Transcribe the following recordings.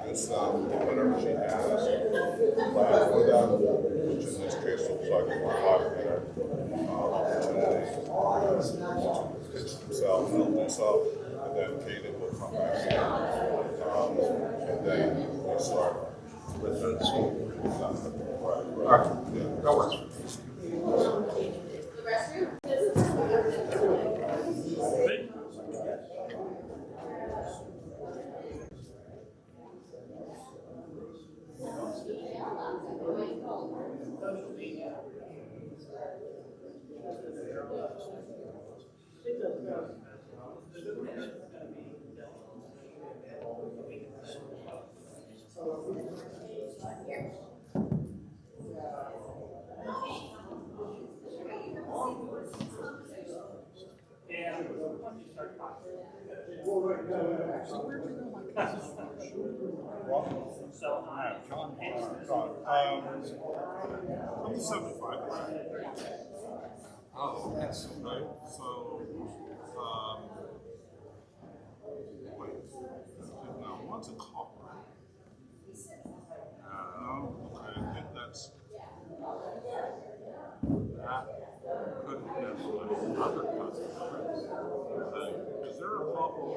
It's whatever she has, for them, which in this case looks like a 5-minute opportunity to pitch themselves, help themselves, and then Katie will come back in, and then we start with the school. Right. Yeah. That works. I'm 75. Oh, yes. Right. So, wait. No, what's a call? No, okay. I think that's that could have been another cousin. Is there a couple?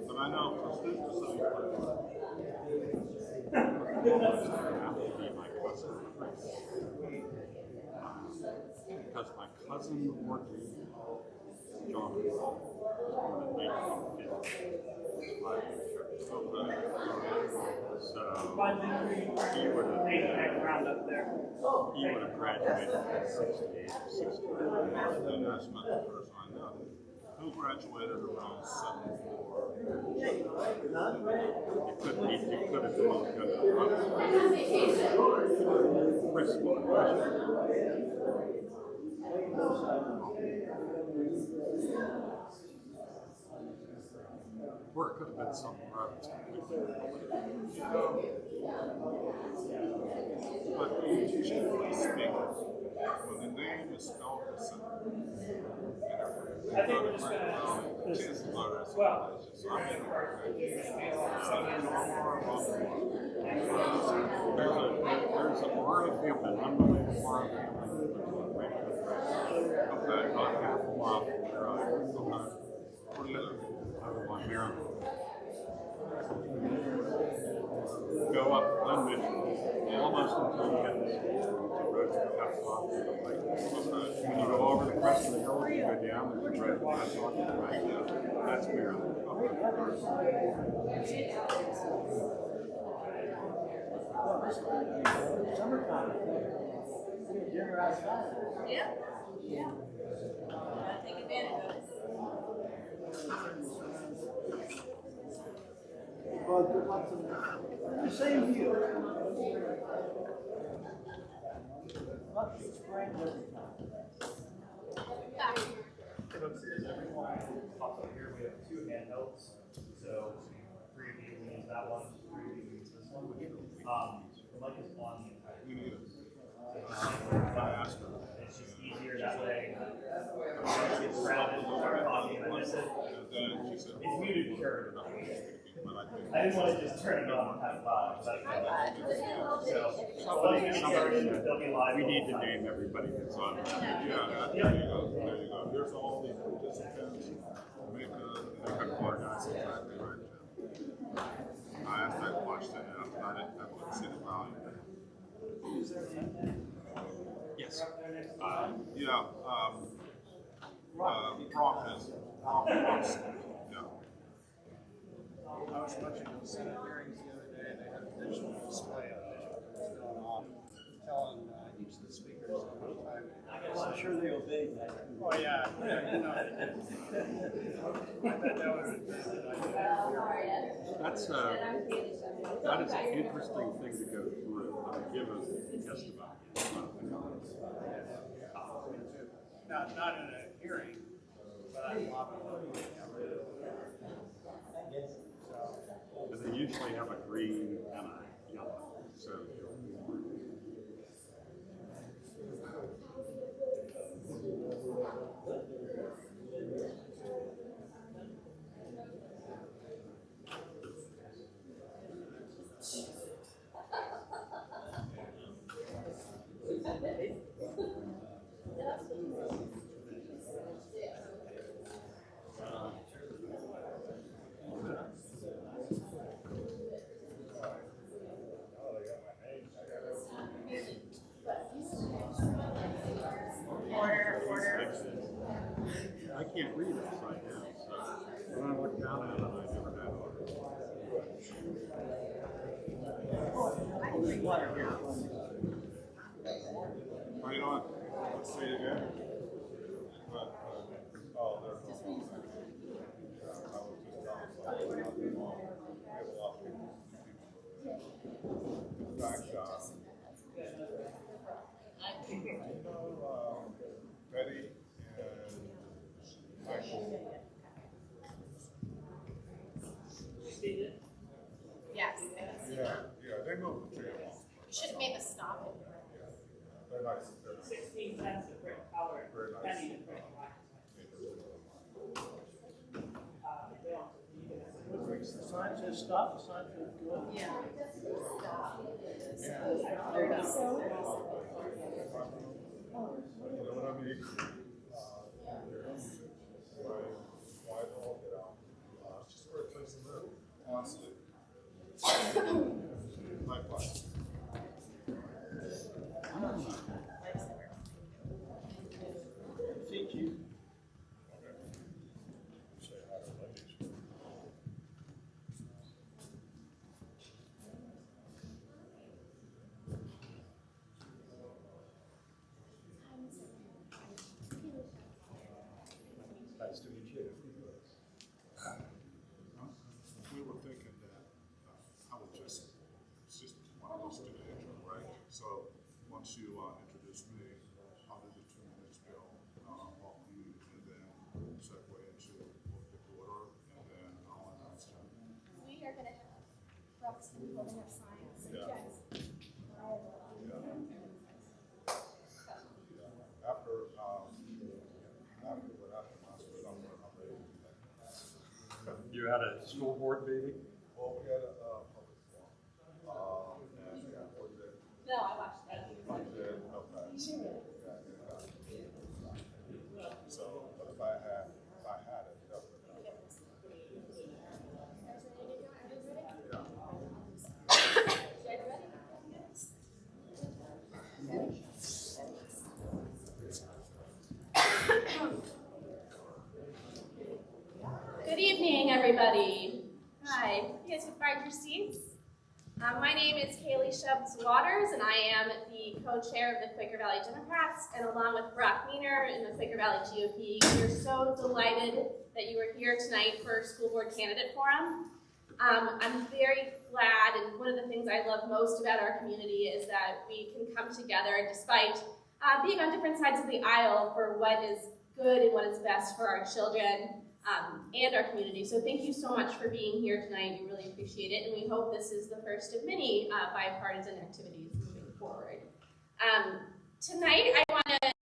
But I know because this is something have to be my cousin. Because my cousin Morty John was born in 1950. So he would have graduated in 68 or 69. And that's not the first I know. Who graduated around 74? It could have been a or it could have been something else. But generally speaking, when the name is spelled the same, chances are that's so I mean, there's a Mara family, unrelated Mara family that lives on Quaker. Okay, about half a mile from where I live. Where do you live? I live on Maryland. Go up Glen almost until you get to the road that cuts off to the right. When you go over the crest of the hill, you go down, there's a road that cuts off to the right. That's Maryland. Summertime. Dinner outside. Yeah. Yeah. Gotta take advantage of it. Well, good luck to them. The same to you. Here we have 2 handhelds, so 3 of you can use that one, 3 of you can use this one. The mic is on the entire it's just easier that way. It's crowded, start talking, and I miss it. It's muted, sure. I didn't want to just turn it on and have it live. So they'll be live. We need to name everybody that's on. Yeah, there you go. There you go. There's all these participants. Make a card. That's exactly right. I asked that question and I couldn't see the value. Yes. Brock has. Yeah. I was watching the Senate hearings the other day, and they had a digital display of what's going on, telling each of the speakers at one time. Well, I'm sure they obeyed that. Oh, yeah. I bet that would have been that is an interesting thing to go through. Give us just about. not in a hearing, but I'm lobbying. But they usually have a green and a yellow. So can't read it right now, so when I look down at it, I never had Water here. right on. Let's say it again. Oh, there's no phone. I was just outside. We have a lot of people. In fact, Betty and Michael. Yes. Yeah, they moved the tree along. You should have made the stop. They're nice. They're nice. 16 cents a print color, Very nice. penny to print black. The sign says stop, the sign says go. Yeah. Stop. There it is. You know what I mean? Why hold it out? It's just a great place to live, honestly. Likewise. See, Chief. Say hi to ladies. Nice to meet you. We were thinking that I would just, it's just one of those do the intro, right? So once you introduce me, I'll do the 2 minutes bill, walk you, and then segue into the order, and then I'll announce them. We are going to have Roxanne holding up signs. So you Yeah. guys. After what happened last week, I'm ready to do that. You had a school board meeting? Well, we had a public forum, and yeah, what did No, I watched that. I did, okay. Yeah. So, but if I had it, definitely. Yeah. Good evening, everybody. Hi. You guys can find your seats. My name is Kaylee Shubs-Waters, and I am the co-chair of the Quaker Valley Democrats, and along with Brock Wiener in the Quaker Valley GOP, we're so delighted that you are here tonight for School Board Candidate Forum. I'm very glad, and one of the things I love most about our community is that we can come together despite being on different sides of the aisle for what is good and what is best for our children and our community. So thank you so much for being here tonight. We really appreciate it, and we hope this is the first of many bipartisan activities moving forward. Tonight, I want to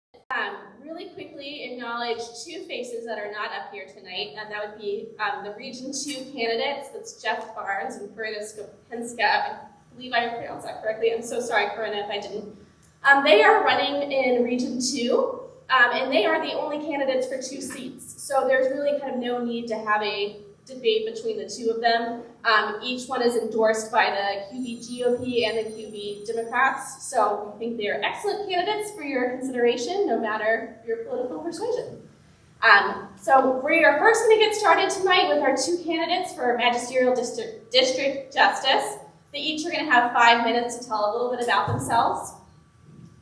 really quickly acknowledge 2 faces that are not up here tonight, and that would be the Region 2 candidates. That's Jeff Barnes and Corinna Skopinska. I believe I pronounced that correctly. I'm so sorry, Corinna, if I didn't. They are running in Region 2, and they are the only candidates for 2 seats. So there's really kind of no need to have a debate between the 2 of them. Each one is endorsed by the QV GOP and the QV Democrats. So I think they are excellent candidates for your consideration, no matter your political persuasion. So we are first going to get started tonight with our 2 candidates for Magisterial District Justice. They each are going to have 5 minutes to tell a little bit about themselves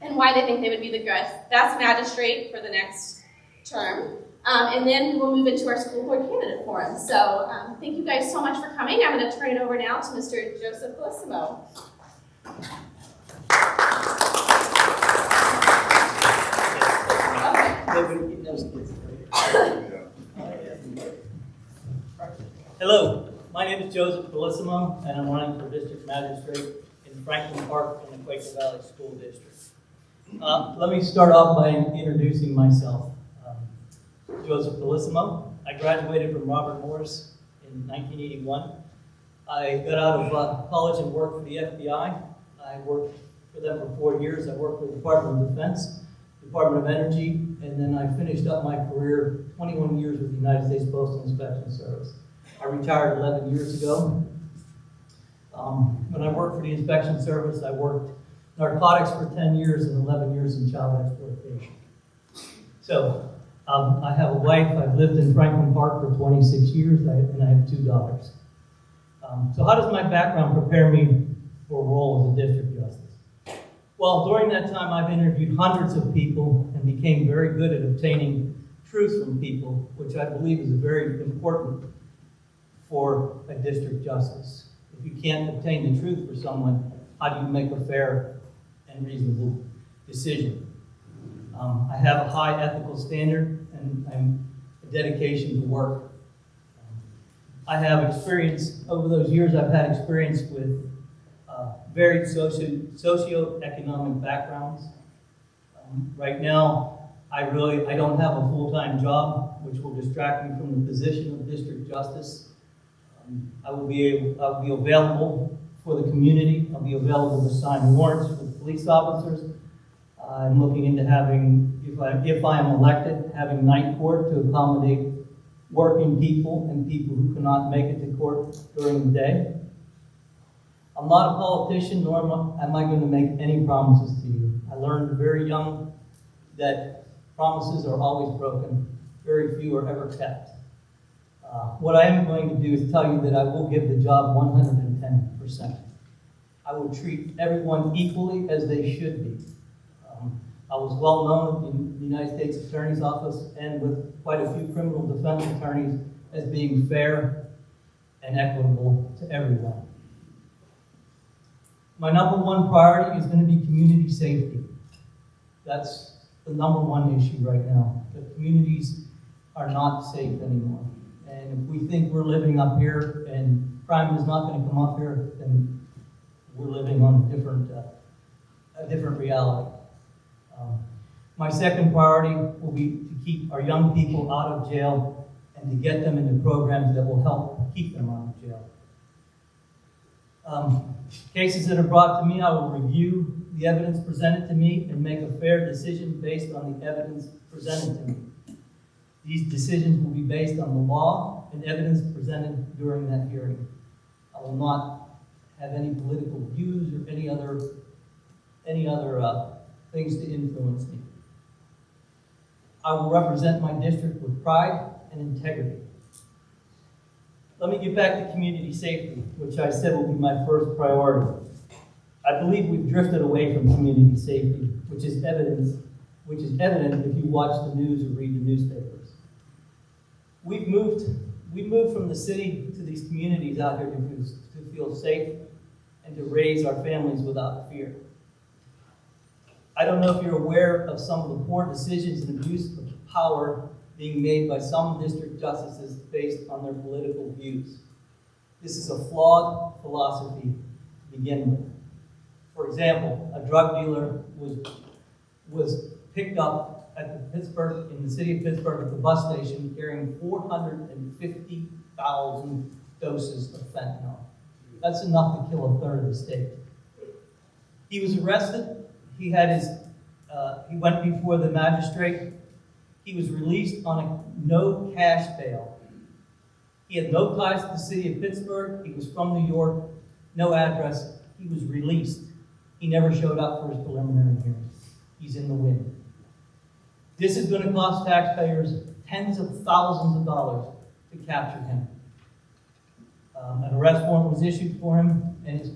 and why they think they would be the best magistrate for the next term. And then we will move into our school board candidate forum. So thank you guys so much for coming. I'm going to turn it over now to Mr. Joseph Bellissimo. Hello, my name is Joseph Bellissimo, and I'm running for District Magistrate in Franklin Park in the Quaker Valley School District. Let me start off by introducing myself. Joseph Bellissimo. I graduated from Robert Morris in 1981. I got out of college and worked for the FBI. I worked for them for 4 years. I worked for the Department of Defense, Department of Energy, and then I finished up my career 21 years with the United States Postal Inspection Service. I retired 11 years ago. When I worked for the Inspection Service, I worked narcotics for 10 years and 11 years in child exploitation. So, I have a wife. I've lived lived in Franklin Park for 26 years, and I have 2 daughters. So how does my background prepare me for a role as a district justice? Well, during that time, I've interviewed hundreds of people and became very good at obtaining truth from people, which I believe is very important for a district justice. If you can't obtain the truth for someone, how do you make a fair and reasonable decision? I have a high ethical standard and I'm a dedication to work. I have experience, over those years I've had experience with varied socioeconomic backgrounds. Right now, I don't have a full-time job, which will distract me from the position of district justice. I'll be available for the community. I'll be available to sign warrants for the police officers. I'm looking into having, if I am elected, having night court to accommodate working people and people who cannot make it to court during the day. I'm not a politician, nor am I going to make any promises to you. I learned very young that promises are always broken. Very few are ever kept. What I am going to do is tell you that I will give the job 110%. I will treat everyone equally as they should be. I was well known in the United States Attorney's Office and with quite a few criminal defense attorneys as being fair and equitable to everyone. My number one priority is going to be community safety. That's the number one issue right now. The communities are not safe anymore. And if we think we're living up here and crime is not going to come up here, then we're living on a different reality. My second priority will be to keep our young people out of jail and to get them into programs that will help keep them out of jail. Cases that are brought to me, I will review the evidence presented to me and make a fair decision based on the evidence presented to me. These decisions will be based on the law and evidence presented during that hearing. I will not have any political views or any other things to influence me. I will represent my district with pride and integrity. Let me get back to community safety, which I said will be my first priority. I believe we've drifted away from community safety, which is evident if you watch the news or read the newspapers. We've moved from the city to these communities out here to feel safe and to raise our families without fear. I don't know if you're aware of some of the poor decisions and abuse of power being made by some district justices based on their political views. This is a flawed philosophy to begin with. For example, a drug dealer was picked up in the city of Pittsburgh at the bus station carrying 450,000 doses of fentanyl. That's enough to kill a third of the state. He was arrested. He went before the magistrate. He was released on a no cash bail. He had no ties to the city of Pittsburgh. He was from New York, no address. He was released. He never showed up for his preliminary hearing. He's in the wind. This is going to cost taxpayers tens of thousands of dollars to capture him. An arrest warrant was issued for him, and it's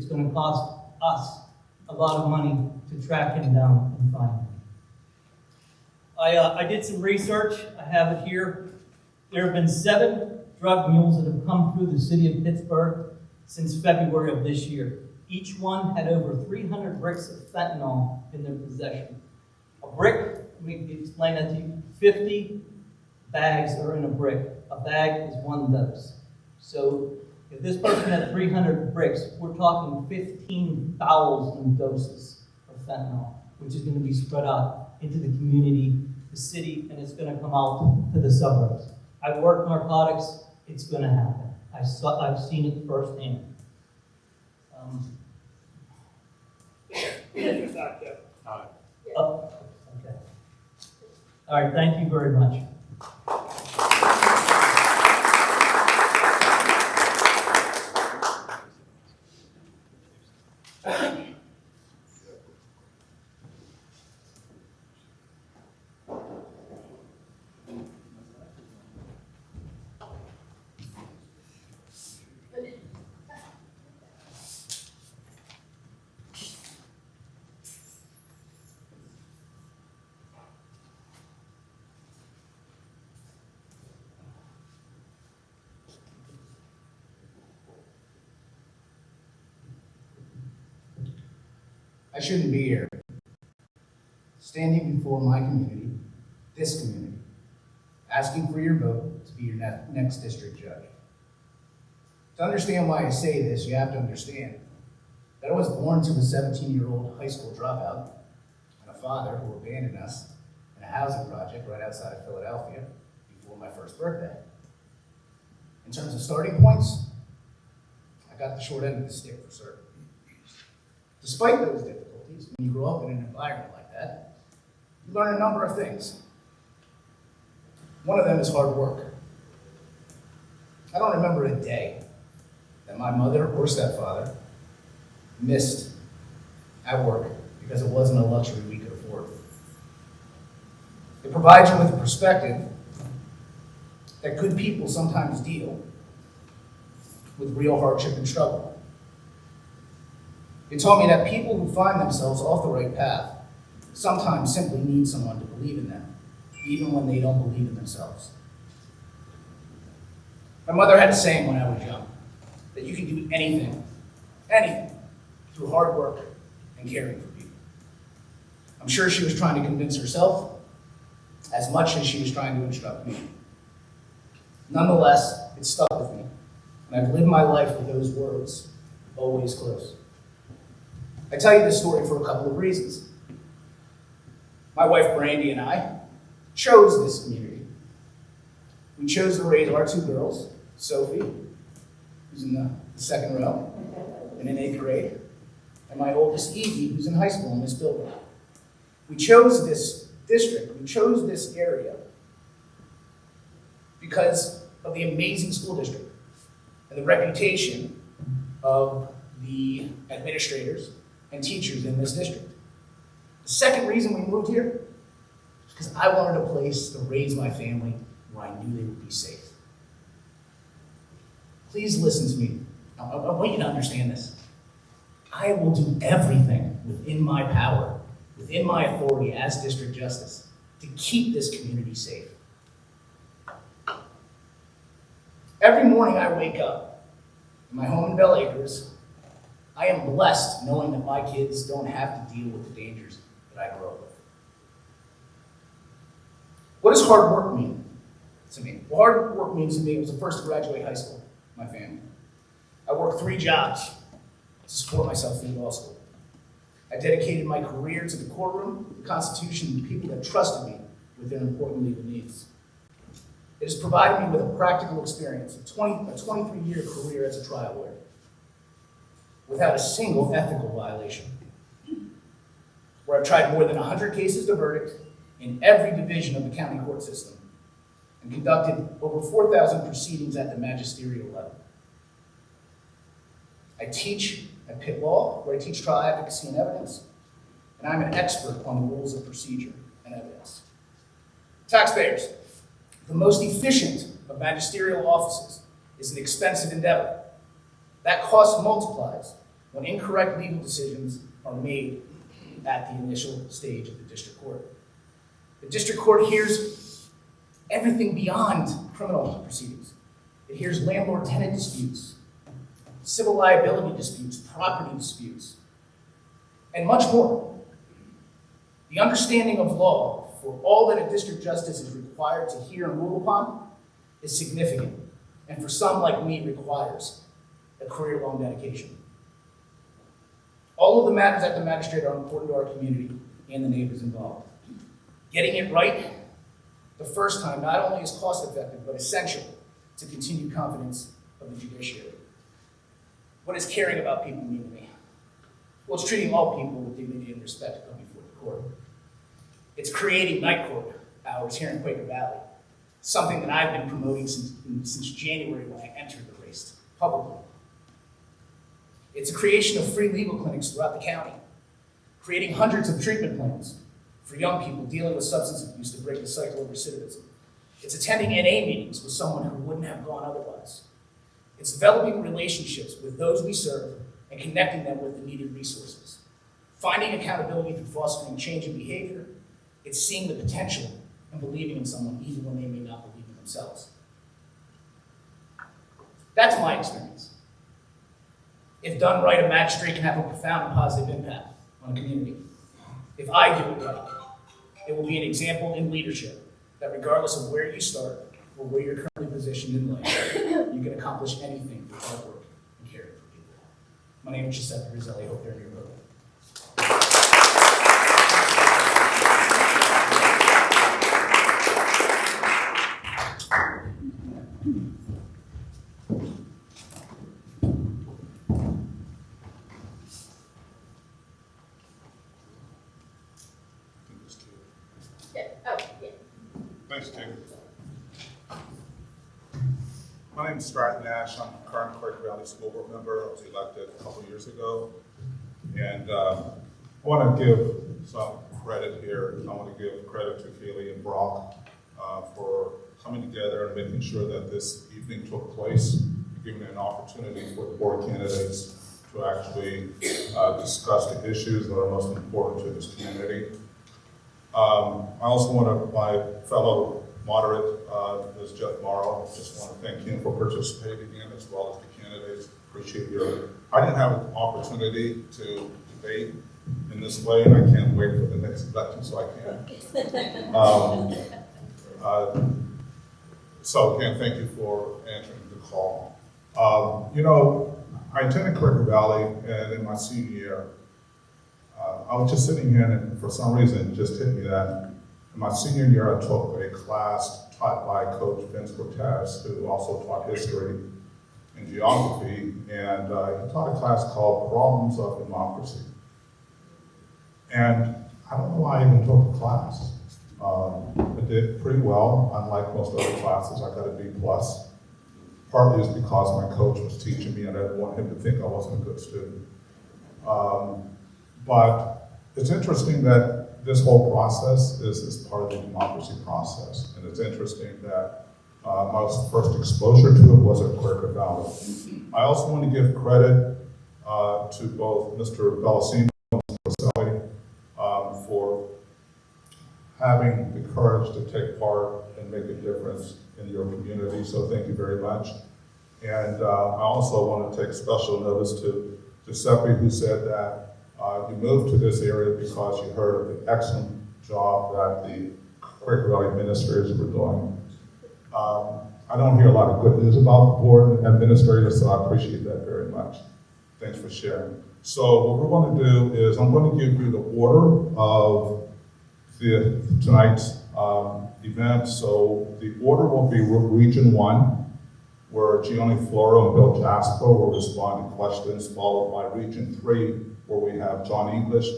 going to cost us a lot of money to track him down and find him. I did some research. I have it here. There have been 7 drug mules that have come through the city of Pittsburgh since February of this year. Each one had over 300 bricks of fentanyl in their possession. A brick, let me explain that to you, 50 bags are in a brick. A bag is 1 dose. So if this person had 300 bricks, we're talking 15,000 doses of fentanyl, which is going to be spread out into the community, the city, and it's going to come out to the suburbs. I work narcotics. It's going to happen. I've seen it firsthand. Okay. All right. Thank you very much. I shouldn't be here, standing before my community, this community, asking for your vote to be your next district judge. To understand why I say this, you have to understand that I was born to a 17-year-old high school dropout and a father who abandoned us in a housing project right outside of Philadelphia before my first birthday. In terms of starting points, I got the short end of the stick for certain. Despite those difficulties, when you grow up in an environment like that, you learn a number of things. One of them is hard work. I don't remember a day that my mother or stepfather missed at work because it wasn't a luxury we could afford. It provides you with a perspective that good people sometimes deal with real hardship and struggle. It taught me that people who find themselves off the right path sometimes simply need someone to believe in them, even when they don't believe in themselves. My mother had a saying when I was young, that you can do anything, through hard work and caring for people. I'm sure she was trying to convince herself as much as she was trying to instruct me. Nonetheless, it stuck with me, and I've lived my life with those words always close. I tell you this story for a couple of reasons. My wife Brandy and I chose this community. We chose to raise our two girls, Sophie, who's in the second row and in 8th grade, and my oldest Evie, who's in high school in this building. We chose this district, we chose this area because of the amazing school district and the reputation of the administrators and teachers in this district. The second reason we moved here is because I wanted a place to raise my family where I knew they would be safe. Please listen to me. I want you to understand this. I will do everything within my power, within my authority as district justice, to keep this community safe. Every morning I wake up in my home in Bell Acres, I am blessed knowing that my kids don't have to deal with the dangers that I grew up with. What does hard work mean to me? Well, hard work means to me, I was the first to graduate high school, my family. I worked 3 jobs to support myself through law school. I dedicated my career to the courtroom, the Constitution, and the people that trusted me with their important legal needs. It has provided me with a practical experience, a 23-year career as a trial lawyer, without a single ethical violation, where I've tried more than 100 cases to verdict in every division of the county court system, and conducted over 4,000 proceedings at the magisterial level. I teach at Pitt Law, where I teach trial advocacy and evidence, and I'm an expert on the rules of procedure and evidence. Taxpayers, the most efficient of magisterial offices is an expensive endeavor. That cost multiplies when incorrect legal decisions are made at the initial stage of the district court. The district court hears everything beyond criminal proceedings. It hears landlord-tenant disputes, civil liability disputes, property disputes, and much more. The understanding of law for all that a district justice is required to hear and rule upon is significant, and for some like me requires a career-long dedication. All of the matters at the magistrate are important to our community and the neighbors involved. Getting it right the first time not only is cost-effective, but essential to continued confidence of the judiciary. What does caring about people mean to me? Well, it's treating all people with dignity and respect to come before the court. It's creating night court hours here in Quaker Valley, something that I've been promoting since January when I entered the race publicly. It's a creation of free legal clinics throughout the county, creating hundreds of treatment plans for young people dealing with substance abuse to break the cycle of recidivism. It's attending NA meetings with someone who wouldn't have gone otherwise. It's developing relationships with those we serve and connecting them with the needed resources. Finding accountability through fostering change in behavior. It's seeing the potential and believing in someone even when they may not believe in themselves. That's my experience. If done right, a magistrate can have a profound and positive impact on a community. If I do it right, it will be an example in leadership that regardless of where you start or where you're currently positioned in life, you can accomplish anything through hard work and caring for people. My name is Giuseppe Rizzelli. I hope they're in your program. Thanks, King. My name is Stratton Nash. I'm a current Quaker Valley School Board member. I was elected a couple years ago. And I want to give some credit here. I want to give credit to Kaylee and Brock for coming together and making sure that this evening took place, giving an opportunity for the board candidates to actually discuss the issues that are most important to this community. I also want to, my fellow moderate, is Jeff Morrow. Just want to thank him for participating in, as well as the candidates. Appreciate your, I didn't have an opportunity to debate in this way, and I can't wait for the next election so I can. So again, thank you for answering the call. You know, I attended Quaker Valley, and in my senior year, I was just sitting here, and for some reason, it just hit me that in my senior year, I took a class taught by Coach Vince Cortez, who also taught history and geography, and he taught a class called Problems of Democracy. And I don't know why I even took the class. I did pretty well, unlike most other classes. I got a B+. Partly is because my coach was teaching me, and I didn't want him to think I wasn't a good student. But it's interesting that this whole process is part of the democracy process. And it's interesting that my first exposure to it was at Quaker Valley. I also want to give credit to both Mr. Bellacino and Mr. Roselli for having the courage to take part and make a difference in your community. So thank you very much. And I also want to take special notice to Giuseppe, who said that you moved to this area because you heard of the excellent job that the Quaker Valley administrators were doing. I don't hear a lot of good news about the board administrators, so I appreciate that very much. Thanks for sharing. So what we're going to do is I'm going to give you the order of tonight's event. So the order will be Region 1, where Gianni Floro and Bill Jasper will respond to questions, followed by Region 3, where we have John English,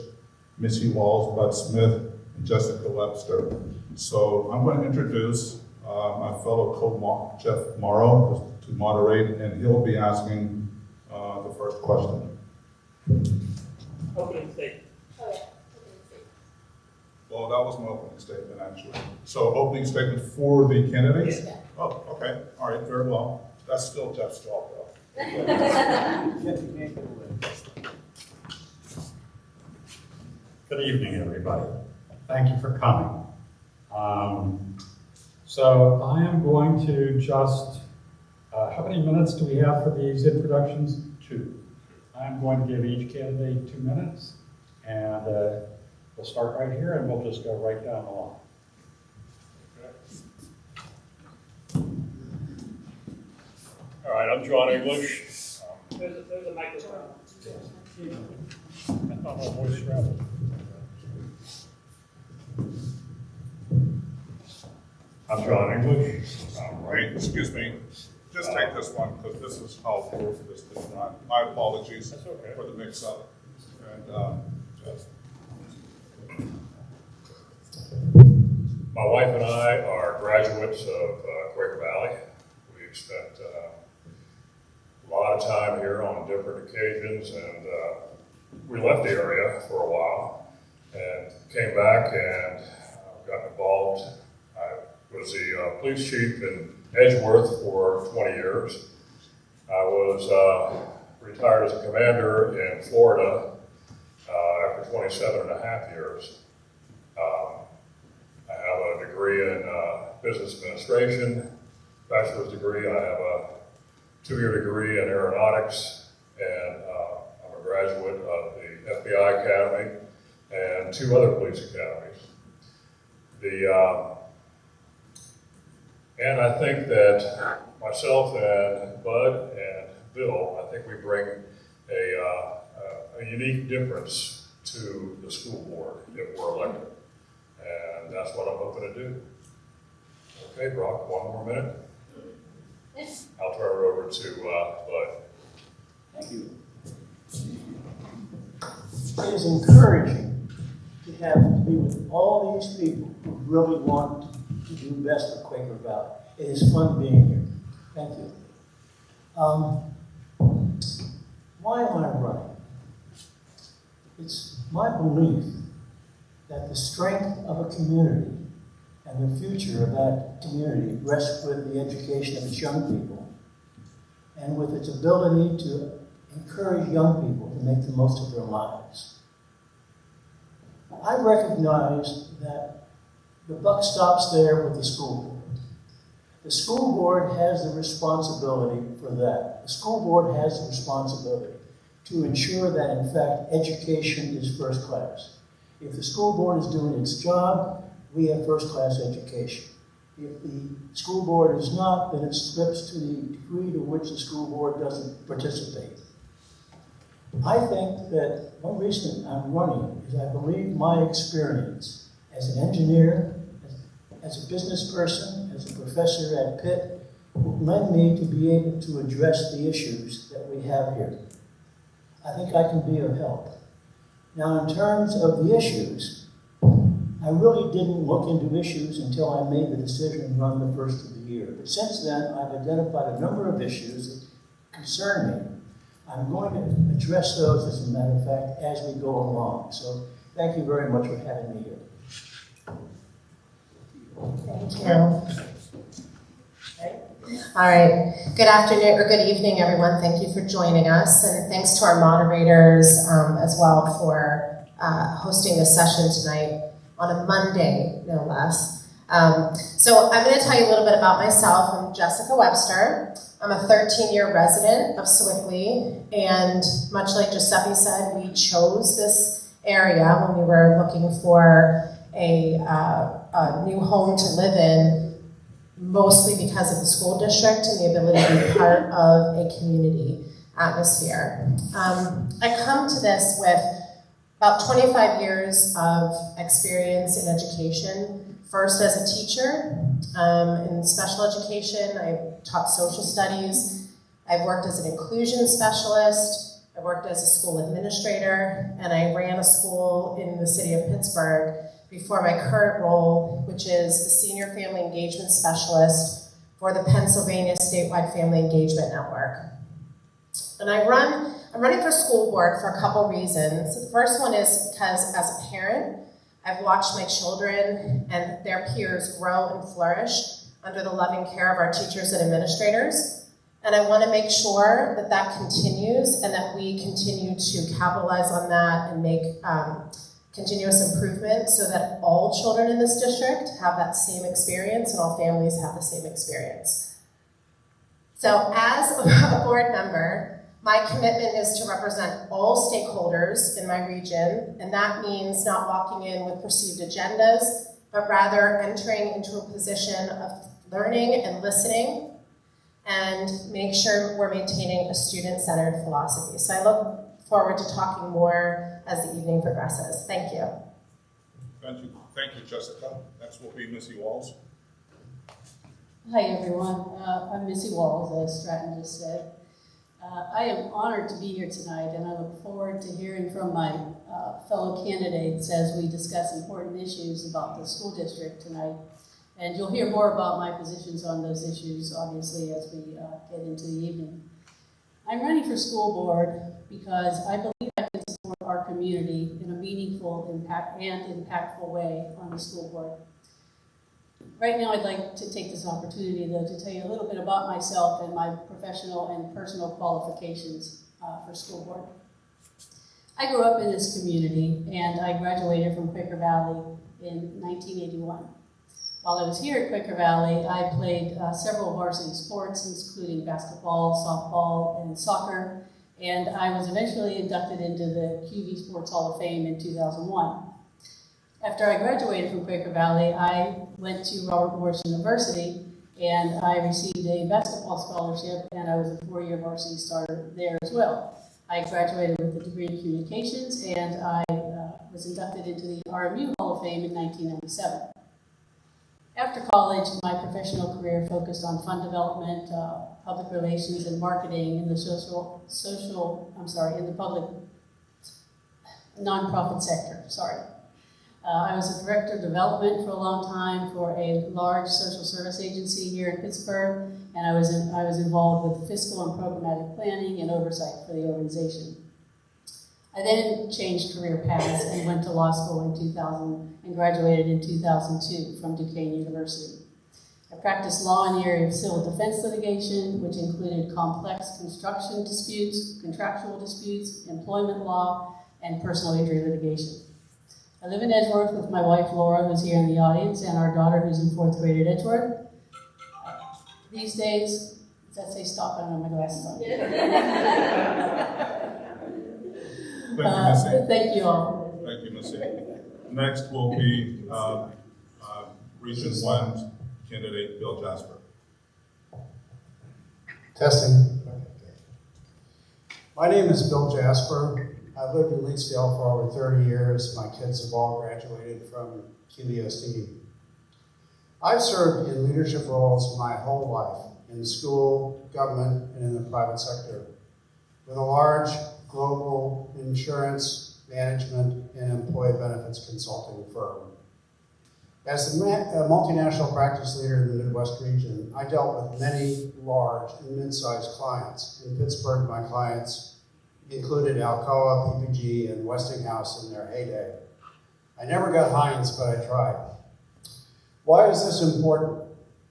Missy Walls, Bud Smith, and Jessica Webster. So I'm going to introduce my fellow co-mod, Jeff Morrow, to moderate, and he'll be asking the first question. Opening statement. Oh, yeah. Opening statement. Well, that was my opening statement, actually. So opening statement for the candidates? Yeah. Oh, okay. All right, very well. That's still Jeff's job, though. Jeff, you can't get away. Good evening, everybody. Thank you for coming. So I am going to just, how many minutes do we have for these introductions? 2. I'm going to give each candidate 2 minutes, and we'll start right here, and we'll just go right down the line. All right, I'm John English. There's a microphone. I thought my voice traveled. I'm John English. All right, excuse me. Just take this one, because this is helpful for this to run. My apologies That's okay. for the mix-up. And Jeff. My wife and I are graduates of Quaker Valley. We've spent a lot of time here on different occasions, and we left the area for a while and came back and got involved. I was the police chief in Edgeworth for 20 years. I was retired as a commander in Florida after 27 and a half years. I have a degree in business administration, bachelor's degree, and I have a 2-year degree in aeronautics, and I'm a graduate of the FBI Academy, and 2 other police academies. And I think that myself and Bud and Bill, I think we bring a unique difference to the school board if we're elected. And that's what I'm hoping to do. Okay, Brock, 1 more minute. I'll turn it over to Bud. Thank you. It is encouraging to be with all these people who really want to do best for Quaker Valley. It is fun being here. Thank you. Why am I running? It's my belief that the strength of a community and the future of that community rests with the education of its young people and with its ability to encourage young people to make the most of their lives. I recognize that the buck stops there with the school board. The school board has the responsibility for that. The school board has the responsibility to ensure that, in fact, education is first class. If the school board is doing its job, we have first-class education. If the school board is not, then it slips to the degree to which the school board doesn't participate. I think that one reason I'm running is I believe my experience as an engineer, as a business person, as a professor at Pitt, will lend me to be able to address the issues that we have here. I think I can be of help. Now, in terms of the issues, I really didn't look into issues until I made the decision to run the first of the year. But since then, I've identified a number of issues that concern me. I'm going to address those, as a matter of fact, as we go along. So thank you very much for having me here. Thank you. All right. Good afternoon or good evening, everyone. Thank you for joining us, and thanks to our moderators as well for hosting this session tonight on a Monday, no less. So I'm going to tell you a little bit about myself. I'm Jessica Webster. I'm a 13-year resident of Sewickley, and much like Giuseppe said, we chose this area when we were looking for a new home to live in, mostly because of the school district and the ability to be part of a community atmosphere. I come to this with about 25 years of experience in education. First as a teacher in special education. I taught social studies. I've worked as an inclusion specialist. I worked as a school administrator, and I ran a school in the city of Pittsburgh before my current role, which is the Senior Family Engagement Specialist for the Pennsylvania Statewide Family Engagement Network. And I'm running for school board for a couple reasons. The first one is because as a parent, I've watched my children and their peers grow and flourish under the loving care of our teachers and administrators. And I want to make sure that that continues and that we continue to capitalize on that and make continuous improvement so that all children in this district have that same experience and all families have the same experience. So as a board member, my commitment is to represent all stakeholders in my region, and that means not walking in with perceived agendas, but rather entering into a position of learning and listening and make sure we're maintaining a student-centered philosophy. So I look forward to talking more as the evening progresses. Thank you. Thank you, Jessica. Next will be Missy Walls. Hi, everyone. I'm Missy Walls, as Stratton just said. I am honored to be here tonight, and I look forward to hearing from my fellow candidates as we discuss important issues about the school district tonight. And you'll hear more about my positions on those issues, obviously, as we get into the evening. I'm running for school board because I believe I can support our community in a meaningful and impactful way on the school board. Right now, I'd like to take this opportunity, though, to tell you a little bit about myself and my professional and personal qualifications for school board. I grew up in this community, and I graduated from Quaker Valley in 1981. While I was here at Quaker Valley, I played several varsity sports, including basketball, softball, and soccer, and I was eventually inducted into the QV Sports Hall of Fame in 2001. After I graduated from Quaker Valley, I went to Robert Morris University, and I received a basketball scholarship, and I was a 4-year varsity starter there as well. I graduated with a degree in communications, and I was inducted into the RMU Hall of Fame in 1997. After college, my professional career focused on fund development, public relations, and marketing in the in the public nonprofit sector. I was a director of development for a long time for a large social service agency here in Pittsburgh, and I was involved with fiscal and programmatic planning and oversight for the organization. I then changed career paths and went to law school in 2000 and graduated in 2002 from Duquesne University. I practiced law in the area of civil defense litigation, which included complex construction disputes, contractual disputes, employment law, and personal injury litigation. I live in Edgeworth with my wife Laura, who's here in the audience, and our daughter, who's in 4th grade at Edgeworth. These days, does that say stop? I don't have my glasses on. Thank you, Missy. Thank you all. Thank you, Missy. Next will be Region 1 candidate Bill Jasper. Testing. My name is Bill Jasper. I've lived in Leetsdale for over 30 years. My kids have all graduated from QVSD. I've served in leadership roles my whole life, in school, government, and in the private sector, with a large global insurance, management, and employee benefits consulting firm. As a multinational practice leader in the Midwest region, I dealt with many large and mid-sized clients. In Pittsburgh, my clients included Alcoa, PPG, and Westinghouse in their heyday. I never got Heinz, but I tried. Why is this important?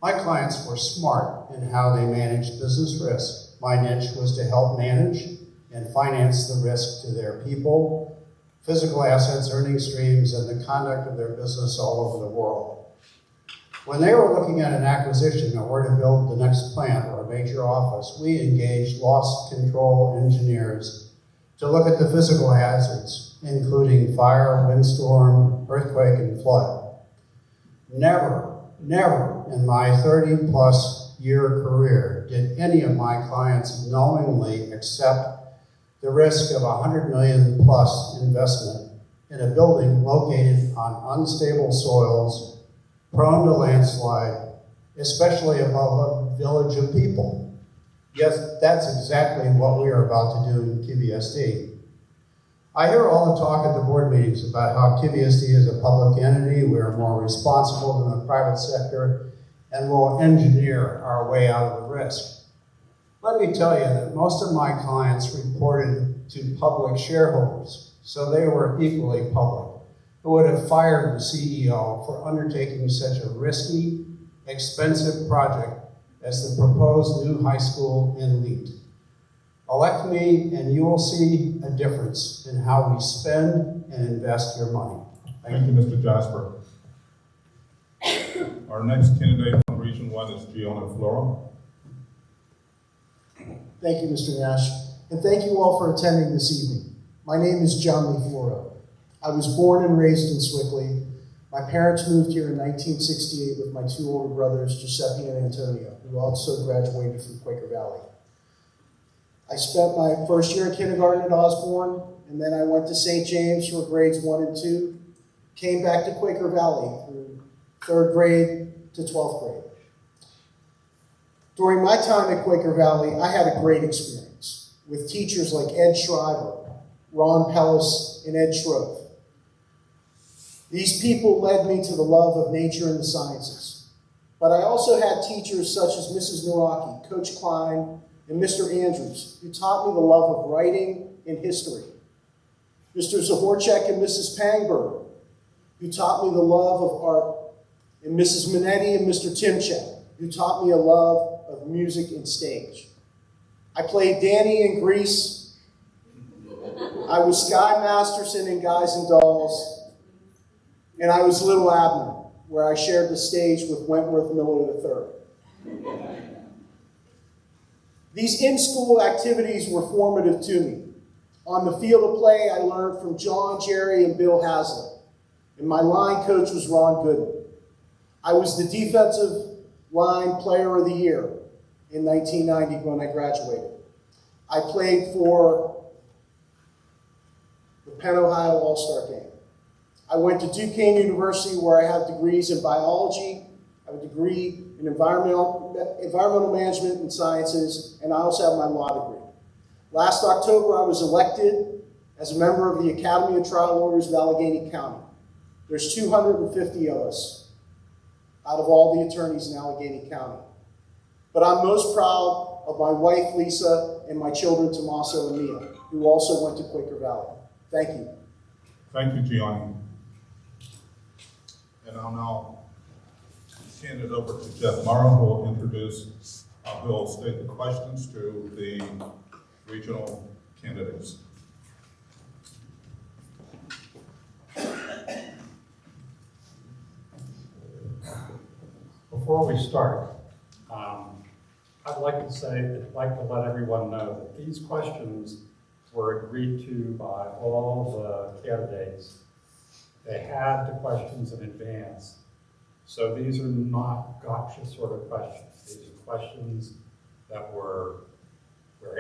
My clients were smart in how they managed business risk. My niche was to help manage and finance the risk to their people, physical assets, earning streams, and the conduct of their business all over the world. When they were looking at an acquisition or where to build the next plant or a major office, we engaged loss control engineers to look at the physical hazards, including fire, windstorm, earthquake, and flood. Never in my 30-plus year career did any of my clients knowingly accept the risk of $100 million plus investment in a building located on unstable soils, prone to landslide, especially above a village of people. Yes, that's exactly what we are about to do in QVSD. I hear all the talk at the board meetings about how QVSD is a public entity, we are more responsible than the private sector, and will engineer our way out of the risk. Let me tell you that most of my clients reported to public shareholders, so they were equally public, who would have fired the CEO for undertaking such a risky, expensive project as the proposed new high school in Leet. Elect me and you will see a difference in how we spend and invest your money. Thank you, Mr. Jasper. Our next candidate from Region 1 is Giona Flora. Thank you, Mr. Nash, and thank you all for attending this evening. My name is John Lee Flora. I was born and raised in Sewickley. My parents moved here in 1968 with my 2 older brothers, Giuseppe and Antonio, who also graduated from Quaker Valley. I spent my first year in kindergarten at Osborne, and then I went to St. James for grades 1 and 2, came back to Quaker Valley through 3rd grade to 12th grade. During my time at Quaker Valley, I had a great experience with teachers like Ed Shriver, Ron Pellis, and Ed Schroeth. These people led me to the love of nature and the sciences. But I also had teachers such as Mrs. Naraki, Coach Klein, and Mr. Andrews, who taught me the love of writing and history. Mr. Zahorchek and Mrs. Pangberg, who taught me the love of art, and Mrs. Minetti and Mr. Timchek, who taught me a love of music and stage. I played Danny in Grease. I was Sky Masterson in Guys and Dolls. And I was Little Abner, where I shared the stage with Wentworth Miller III. These in-school activities were formative to me. On the field of play, I learned from John, Jerry, and Bill Haslett, and my line coach was Ron Gooden. I was the defensive line player of the year in 1990 when I graduated. I played for the Penn Ohio All-Star Game. I went to Duquesne University where I have degrees in biology, I have a degree in environmental management and sciences, and I also have my law degree. Last October, I was elected as a member of the Academy of Trial Lawyers of Allegheny County. There's 250 of us out of all the attorneys in Allegheny County. But I'm most proud of my wife, Lisa, and my children, Tommaso and Mia, who also went to Quaker Valley. Thank you. Thank you, Gianni. And I'll now hand it over to Jeff Morrow, who will introduce, who will state the questions to the regional candidates. Before we start, I'd like to let everyone know that these questions were agreed to by all the candidates. They had the questions in advance. So these are not gotcha sort of questions. These are questions that where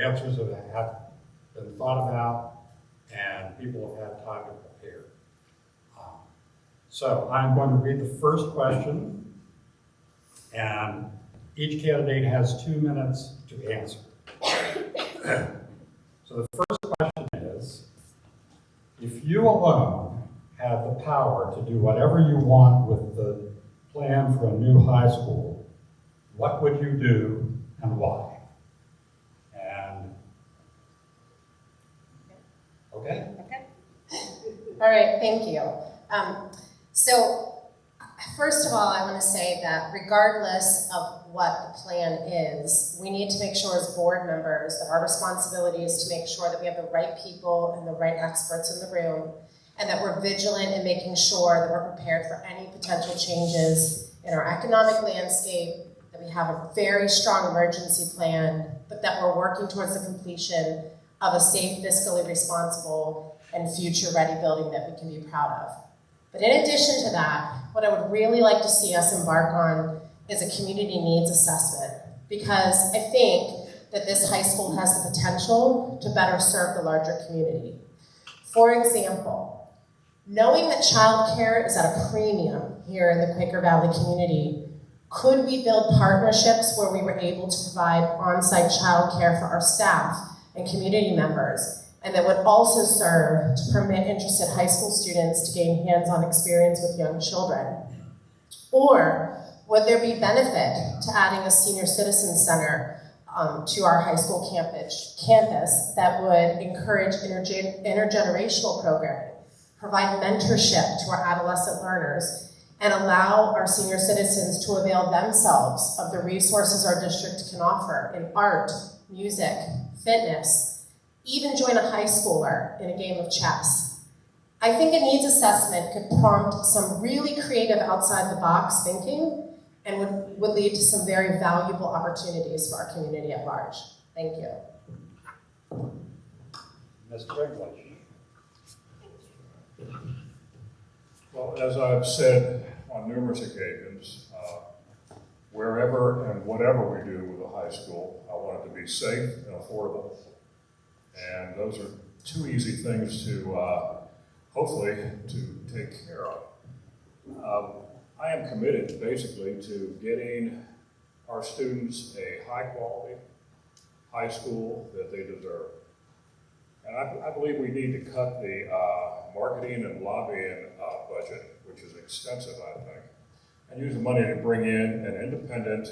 answers have been thought about and people have had time to prepare. So I'm going to read the first question, and each candidate has 2 minutes to answer. So the first question is, if you alone have the power to do whatever you want with the plan for a new high school, what would you do and why? And, okay? All right, thank you. So, first of all, I want to say that regardless of what the plan is, we need to make sure as board members that our responsibility is to make sure that we have the right people and the right experts in the room, and that we're vigilant in making sure that we're prepared for any potential changes in our economic landscape, that we have a very strong emergency plan, but that we're working towards the completion of a safe, fiscally responsible, and future-ready building that we can be proud of. But in addition to that, what I would really like to see us embark on is a community needs assessment, because I think that this high school has the potential to better serve the larger community. For example, knowing that childcare is at a premium here in the Quaker Valley community, could we build partnerships where we were able to provide on-site childcare for our staff and community members, and that would also serve to permit interested high school students to gain hands-on experience with young children? Or would there be benefit to adding a senior citizen center to our high school campus that would encourage intergenerational programming, provide mentorship to our adolescent learners, and allow our senior citizens to avail themselves of the resources our district can offer in art, music, fitness, even join a high schooler in a game of chess? I think a needs assessment could prompt some really creative outside-the-box thinking and would lead to some very valuable opportunities for our community at large. Thank you. Mr. English. Well, as I've said on numerous occasions, wherever and whatever we do with a high school, I want it to be safe and affordable. And those are two easy things to, hopefully, to take care of. I am committed, basically, to getting our students a high-quality high school that they deserve. And I believe we need to cut the marketing and lobbying budget, which is extensive, I think, and use the money to bring in an independent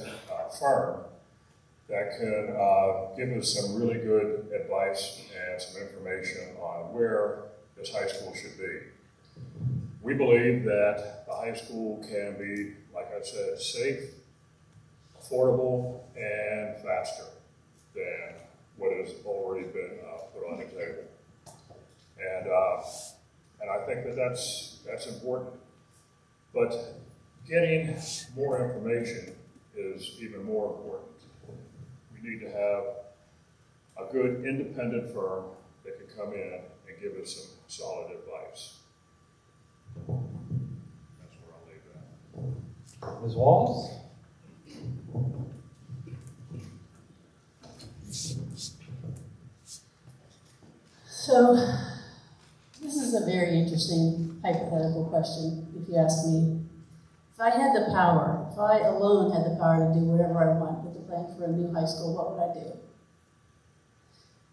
firm that can give us some really good advice and some information on where this high school should be. We believe that the high school can be, like I said, safe, affordable, and faster than what has already been put on the table. And I think that that's important. But getting more information is even more important. We need to have good independent firm that can come in and give us some solid advice. That's where I'll leave that. Ms. Walls? So, this is a very interesting hypothetical question, if you ask me. If I had the power, if I alone had the power to do whatever I want with the plan for a new high school, what would I do?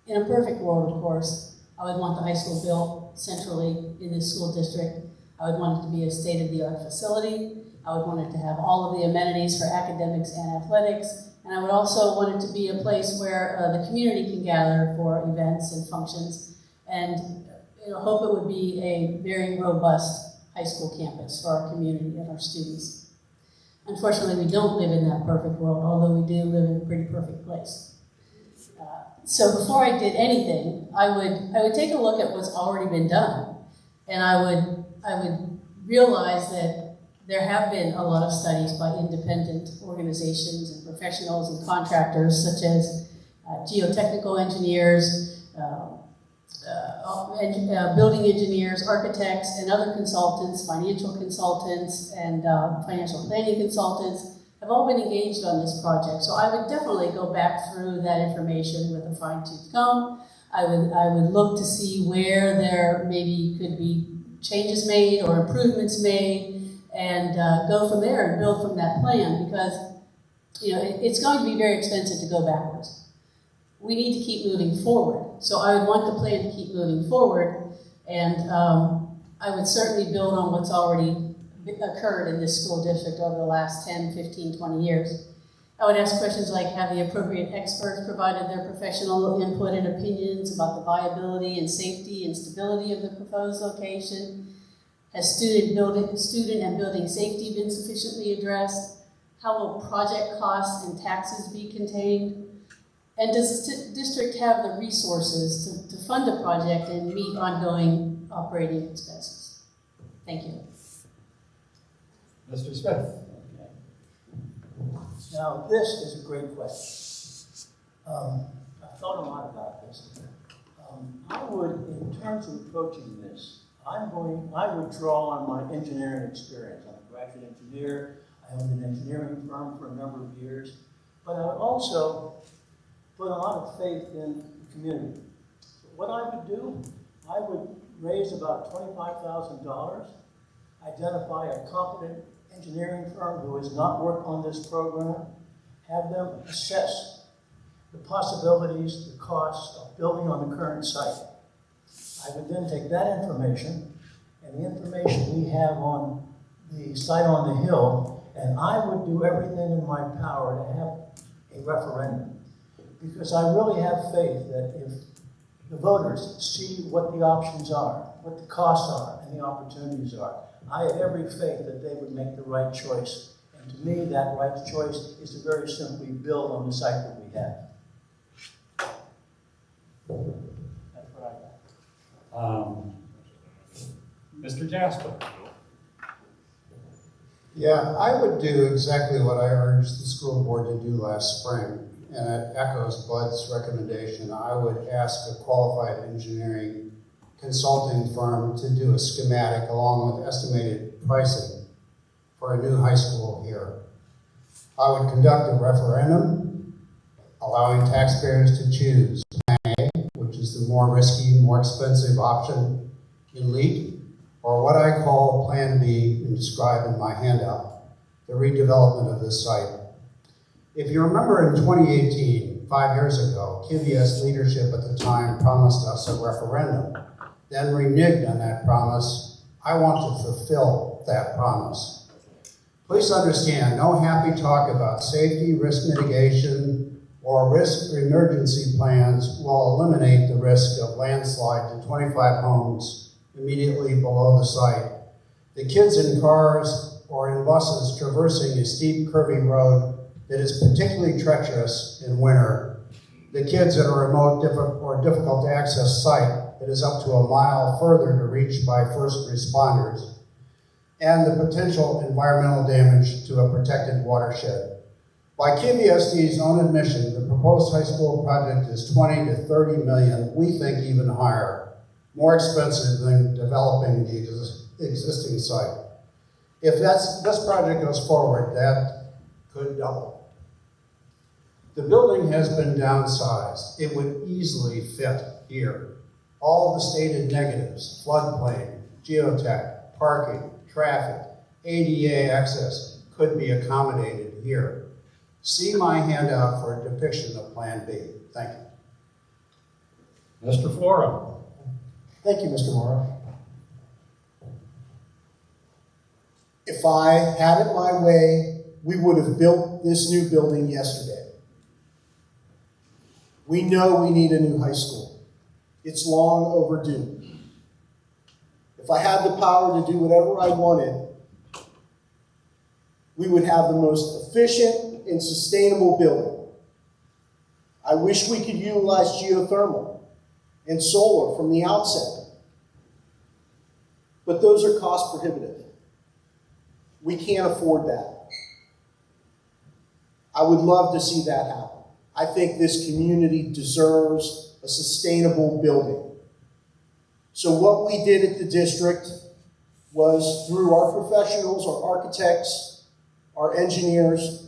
In a perfect world, of course, I would want the high school built centrally in this school district. I would want it to be a state-of-the-art facility. I would want it to have all of the amenities for academics and athletics. And I would also want it to be a place where the community can gather for events and functions. And hope it would be a very robust high school campus for our community and our students. Unfortunately, we don't live in that perfect world, although we do live in a pretty perfect place. So before I did anything, I would take a look at what's already been done, and I would realize that there have been a lot of studies by independent organizations and professionals and contractors, such as geotechnical engineers, building engineers, architects, and other consultants, financial consultants, and financial planning consultants, have all been engaged on this project. So I would definitely go back through that information with a fine-tooth comb. I would look to see where there maybe could be changes made or improvements made, and go from there and build from that plan, because it's going to be very expensive to go backwards. We need to keep moving forward. So I would want the plan to keep moving forward, and I would certainly build on what's already occurred in this school district over the last 10, 15, 20 years. I would ask questions like, have the appropriate experts provided their professional input and opinions about the viability and safety and stability of the proposed location? Has student and building safety been sufficiently addressed? How will project costs and taxes be contained? And does the district have the resources to fund the project and meet ongoing operating expenses? Thank you. Mr. Smith? Now, this is a great question. I've thought a lot about this. I would, in terms of approaching this, I would draw on my engineering experience. I'm a graduate engineer. I owned an engineering firm for a number of years. But I would also put a lot of faith in the community. So what I would do, I would raise about $25,000, identify a competent engineering firm who has not worked on this program, have them assess the possibilities, the costs of building on the current site. I would then take that information and the information we have on the site on the hill, and I would do everything in my power to have a referendum. Because I really have faith that if the voters see what the options are, what the costs are, and the opportunities are, I have every faith that they would make the right choice. And to me, that right choice is to very simply build on the site that we have. That's what I got. Mr. Jasper? Yeah, I would do exactly what I urged the school board to do last spring, and it echoes Bud's recommendation. I would ask a qualified engineering consulting firm to do a schematic along with estimated pricing for a new high school here. I would conduct a referendum allowing taxpayers to choose Plan A, which is the more risky, more expensive option in LEAP, or what I call Plan B and described in my handout, the redevelopment of this site. If you remember in 2018, 5 years ago, KVS leadership at the time promised us a referendum, then reneged on that promise. I want to fulfill that promise. Please understand, no happy talk about safety, risk mitigation, or risk emergency plans will eliminate the risk of landslide to 25 homes immediately below the site. The kids in cars or in buses traversing a steep, curvy road that is particularly treacherous in winter. The kids at a remote or difficult to access site that is up to a mile further to reach by first responders, and the potential environmental damage to a protected watershed. By KVSD's own admission, the proposed high school project is 20 to 30 million, we think even higher, more expensive than developing the existing site. If this project goes forward, that could double. The building has been downsized. It would easily fit here. All the stated negatives, floodplain, geotech, parking, traffic, ADA access, could be accommodated here. See my handout for a depiction of Plan B. Thank you. Mr. Flora. Thank you, Mr. Morrow. If I had it my way, we would have built this new building yesterday. We know we need a new high school. It's long overdue. If I had the power to do whatever I wanted, we would have the most efficient and sustainable building. I wish we could utilize geothermal and solar from the outset, but those are cost prohibitive. We can't afford that. I would love to see that happen. I think this community deserves a sustainable building. So what we did at the district was, through our professionals, our architects, our engineers,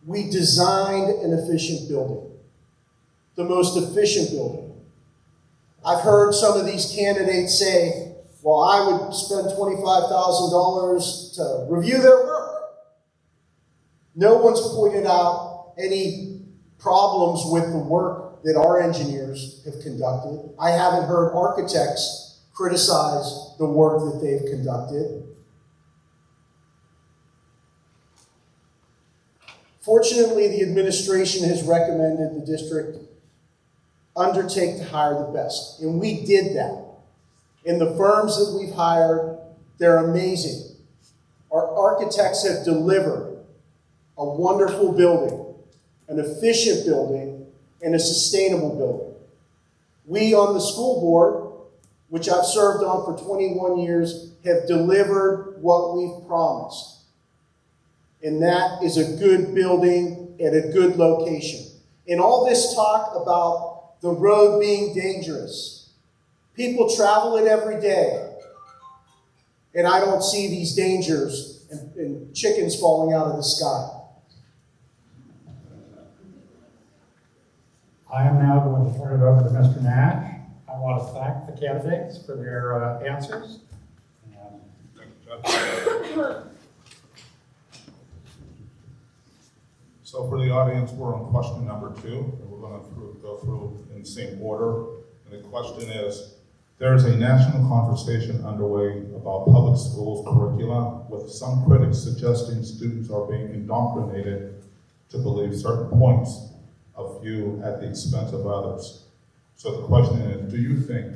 we designed an efficient building. The most efficient building. I've heard some of these candidates say, well, I would spend $25,000 to review their work. No one's pointed out any problems with the work that our engineers have conducted. I haven't heard architects criticize the work that they've conducted. Fortunately, the administration has recommended the district undertake to hire the best, and we did that. And the firms that we've hired, they're amazing. Our architects have delivered a wonderful building, an efficient building, and a sustainable building. We on the school board, which I've served on for 21 years, have delivered what we've promised. And that is a good building at a good location. And all this talk about the road being dangerous, people travel it every day, and I don't see these dangers and chickens falling out of the sky. I am now going to turn it over to Mr. Nash. I want to thank the candidates for their answers. So for the audience, we're on question number 2, and we're going to go through in the same order. And the question is, there is a national conversation underway about public schools curricula, with some critics suggesting students are being indoctrinated to believe certain points of view at the expense of others. So the question is, do you think,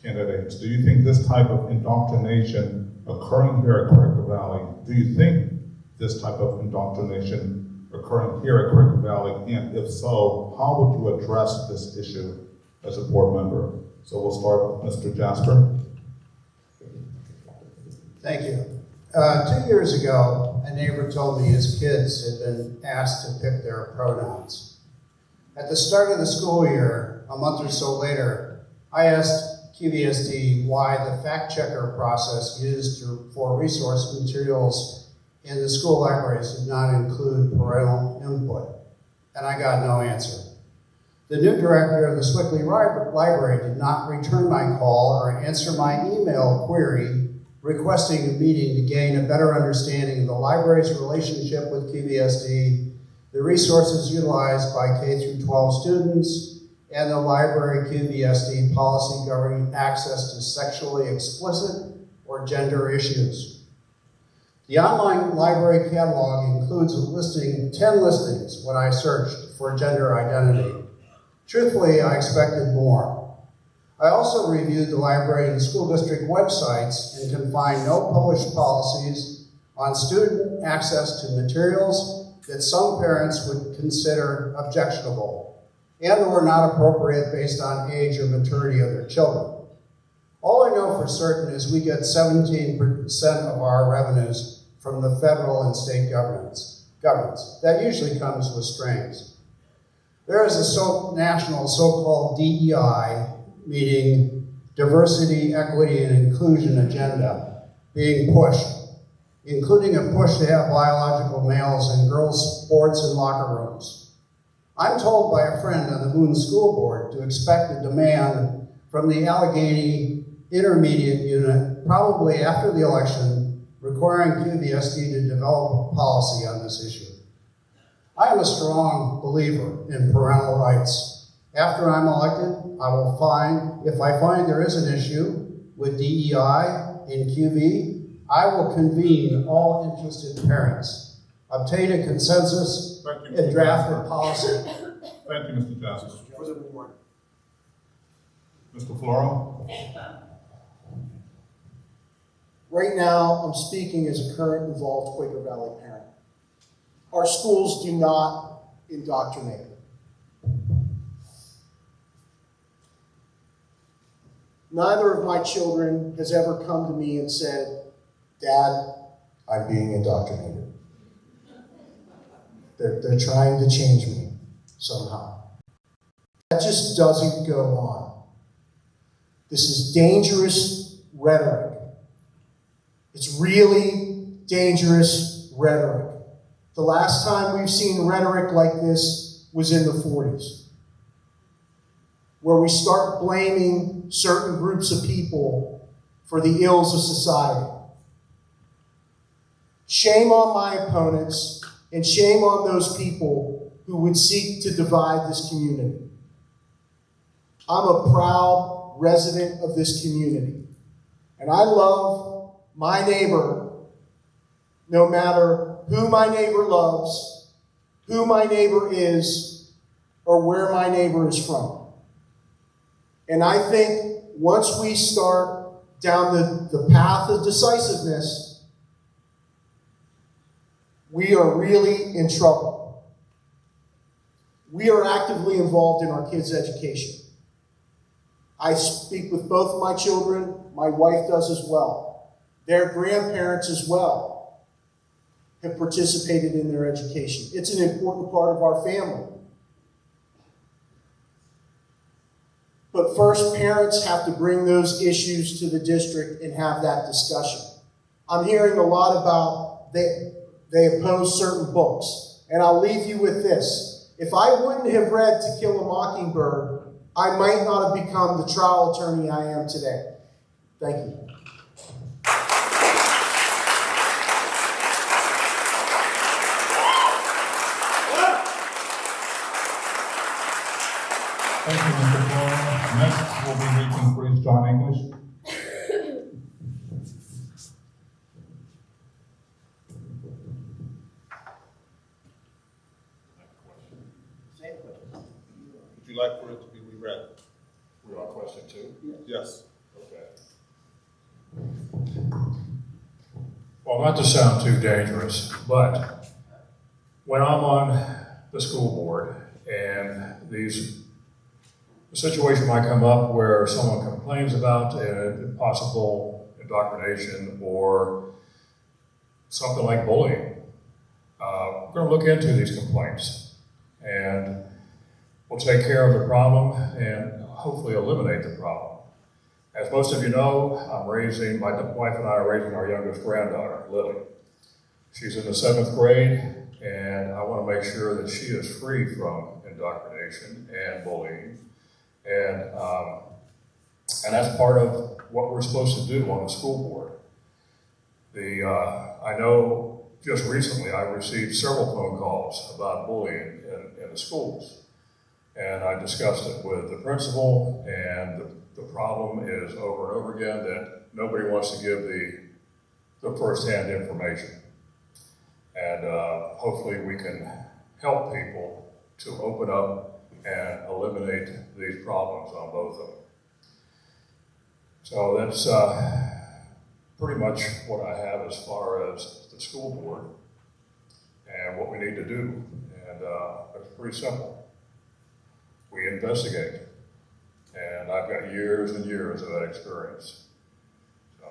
candidates, do you think this type of indoctrination occurring here at Quaker Valley, do you think this type of indoctrination occurring here at Quaker Valley, and if so, how would you address this issue as a board member? So we'll start with Mr. Jasper. Thank you. 2 years ago, a neighbor told me his kids had been asked to pick their pronouns. At the start of the school year, a month or so later, I asked QVSD why the fact checker process used for resource materials in the school libraries did not include parental input, and I got no answer. The new director of the Swickley Library did not return my call or answer my email query requesting a meeting to gain a better understanding of the library's relationship with QVSD, the resources utilized by K-12 students, and the library QVSD policy governing access to sexually explicit or gender issues. The online library catalog includes 10 listings when I searched for gender identity. Truthfully, I expected more. I also reviewed the library and school district websites and can find no published policies on student access to materials that some parents would consider objectionable and or not appropriate based on age or maturity of their children. All I know for certain is we get 17% of our revenues from the federal and state governments. That usually comes with strings. There is a national so-called DEI, meaning diversity, equity, and inclusion agenda being pushed, including a push to have biological males in girls' sports and locker rooms. I'm told by a friend on the Boone School Board to expect a demand from the Allegheny Intermediate Unit, probably after the election, requiring QVSD to develop a policy on this issue. I am a strong believer in parental rights. After I'm elected, if I find there is an issue with DEI in QV, I will convene all interested parents, obtain a consensus, and draft a policy. Thank you, Mr. Jasper. For the board. Mr. Floro? Right now, I'm speaking as a current involved Quaker Valley parent. Our schools do not indoctrinate. Neither of my children has ever come to me and said, "Dad, I'm being indoctrinated." They're trying to change me somehow. That just doesn't go on. This is dangerous rhetoric. It's really dangerous rhetoric. The last time we've seen rhetoric like this was in the 40s, where we start blaming certain groups of people for the ills of society. Shame on my opponents, and shame on those people who would seek to divide this community. I'm a proud resident of this community, and I love my neighbor no matter who my neighbor loves, who my neighbor is, or where my neighbor is from. And I think once we start down the path of decisiveness, we are really in trouble. We are actively involved in our kids' education. I speak with both of my children. My wife does as well. Their grandparents as well have participated in their education. It's an important part of our family. But first, parents have to bring those issues to the district and have that discussion. I'm hearing a lot about they oppose certain books. And I'll leave you with this. If I wouldn't have read To Kill a Mockingbird, I might not have become the trial attorney I am today. Thank you. Thank you, Mr. Floro. Next will be Regent Priest John English. Would you like for it to be reread? We're on question 2? Yes. Okay. Well, not to sound too dangerous, but when I'm on the school board and a situation might come up where someone complains about possible indoctrination or something like bullying, we're going to look into these complaints and we'll take care of the problem and hopefully eliminate the problem. As most of you know, my wife and I are raising our youngest granddaughter, Lily. She's in the 7th grade, and I want to make sure that she is free from indoctrination and bullying. And that's part of what we're supposed to do on the school board. I know just recently I received several phone calls about bullying in the schools. And I discussed it with the principal, and the problem is over and over again that nobody wants to give the first-hand information. And hopefully we can help people to open up and eliminate these problems on both of them. So that's pretty much what I have as far as the school board and what we need to do. And it's pretty simple. We investigate, and I've got years and years of that experience. So,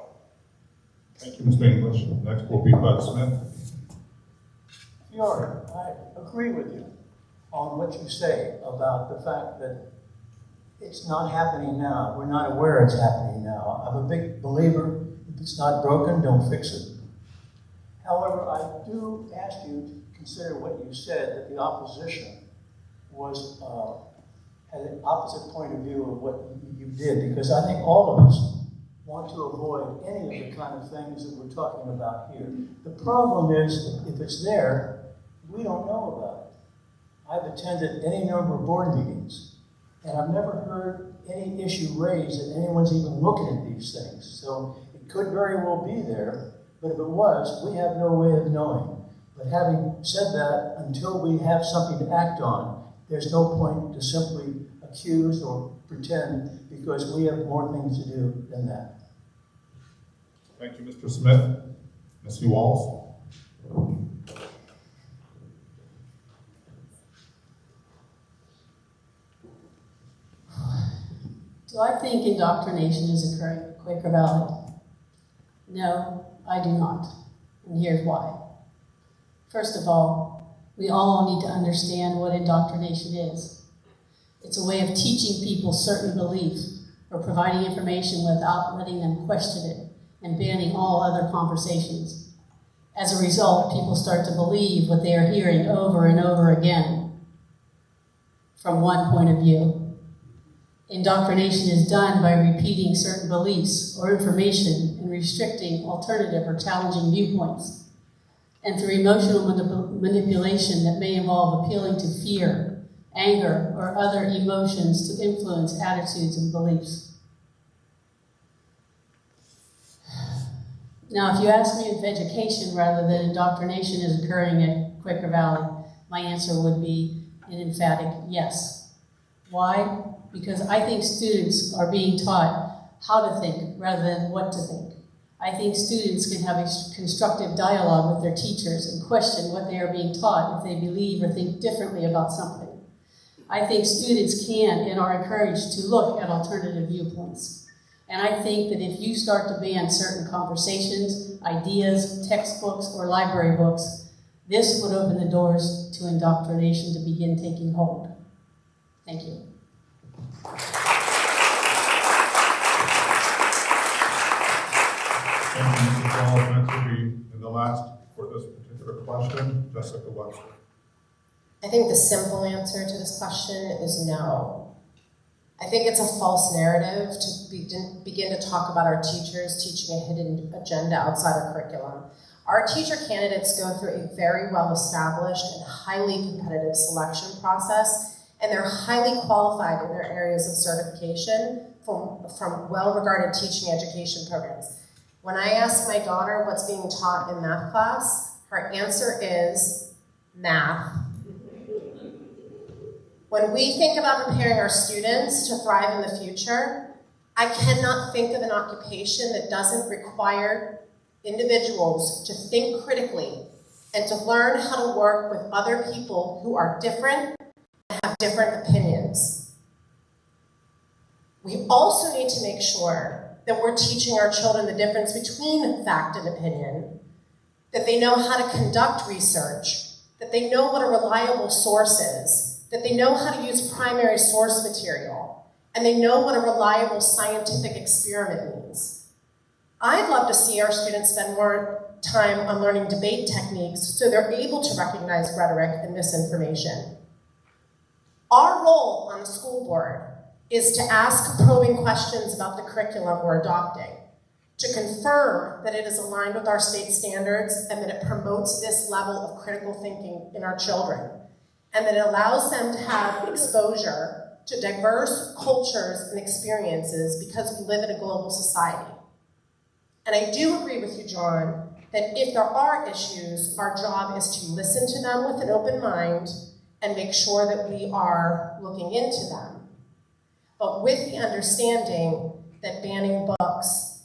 thank you, Mr. English. Next will be Bud Smith. Fiora, I agree with you. on what you say about the fact that it's not happening now. We're not aware it's happening now. I'm a big believer, if it's not broken, don't fix it. However, I do ask you to consider what you said, that the opposition was, had an opposite point of view of what you did, because I think all of us want to avoid any of the kind of things that we're talking about here. The problem is, if it's there, we don't know about it. I've attended any number of board meetings, and I've never heard any issue raised that anyone's even looking at these things. So it could very well be there, but if it was, we have no way of knowing. But having said that, until we have something to act on, there's no point to simply accuse or pretend, because we have more things to do than that. Thank you, Mr. Smith. Ms. Walls. Do I think indoctrination is occurring at Quaker Valley? No, I do not. And here's why. First of all, we all need to understand what indoctrination is. It's a way of teaching people certain beliefs or providing information without letting them question it and banning all other conversations. As a result, people start to believe what they are hearing over and over again from one point of view. Indoctrination is done by repeating certain beliefs or information and restricting alternative or challenging viewpoints, and through emotional manipulation that may involve appealing to fear, anger, or other emotions to influence attitudes and beliefs. Now, if you ask me if education rather than indoctrination is occurring at Quaker Valley, my answer would be an emphatic yes. Why? Because I think students are being taught how to think rather than what to think. I think students can have a constructive dialogue with their teachers and question what they are being taught if they believe or think differently about something. I think students can and are encouraged to look at alternative viewpoints. And I think that if you start to ban certain conversations, ideas, textbooks, or library books, this would open the doors to indoctrination to begin taking hold. Thank you. Thank you, Mrs. Walls. Next will be, in the last for this particular question, Jessica Webster. I think the simple answer to this question is no. I think it's a false narrative to begin to talk about our teachers teaching a hidden agenda outside our curriculum. Our teacher candidates go through a very well-established and highly competitive selection process, and they're highly qualified in their areas of certification from well-regarded teaching education programs. When I ask my daughter what's being taught in math class, her answer is math. When we think about preparing our students to thrive in the future, I cannot think of an occupation that doesn't require individuals to think critically and to learn how to work with other people who are different and have different opinions. We also need to make sure that we're teaching our children the difference between fact and opinion, that they know how to conduct research, that they know what a reliable source is, that they know how to use primary source material, and they know what a reliable scientific experiment means. I'd love to see our students spend more time on learning debate techniques so they're able to recognize rhetoric and misinformation. Our role on the school board is to ask probing questions about the curriculum we're adopting, to confirm that it is aligned with our state standards and that it promotes this level of critical thinking in our children, and that it allows them to have exposure to diverse cultures and experiences because we live in a global society. And I do agree with you, John, that if there are issues, our job is to listen to them with an open mind and make sure that we are looking into them. But with the understanding that banning books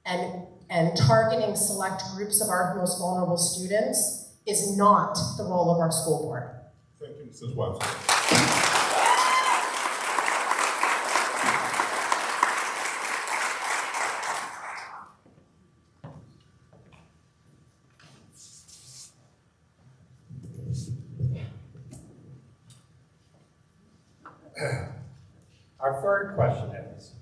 and targeting select groups of our most vulnerable students is not the role of our school board. Thank you, Mrs. Webster. Our third question is,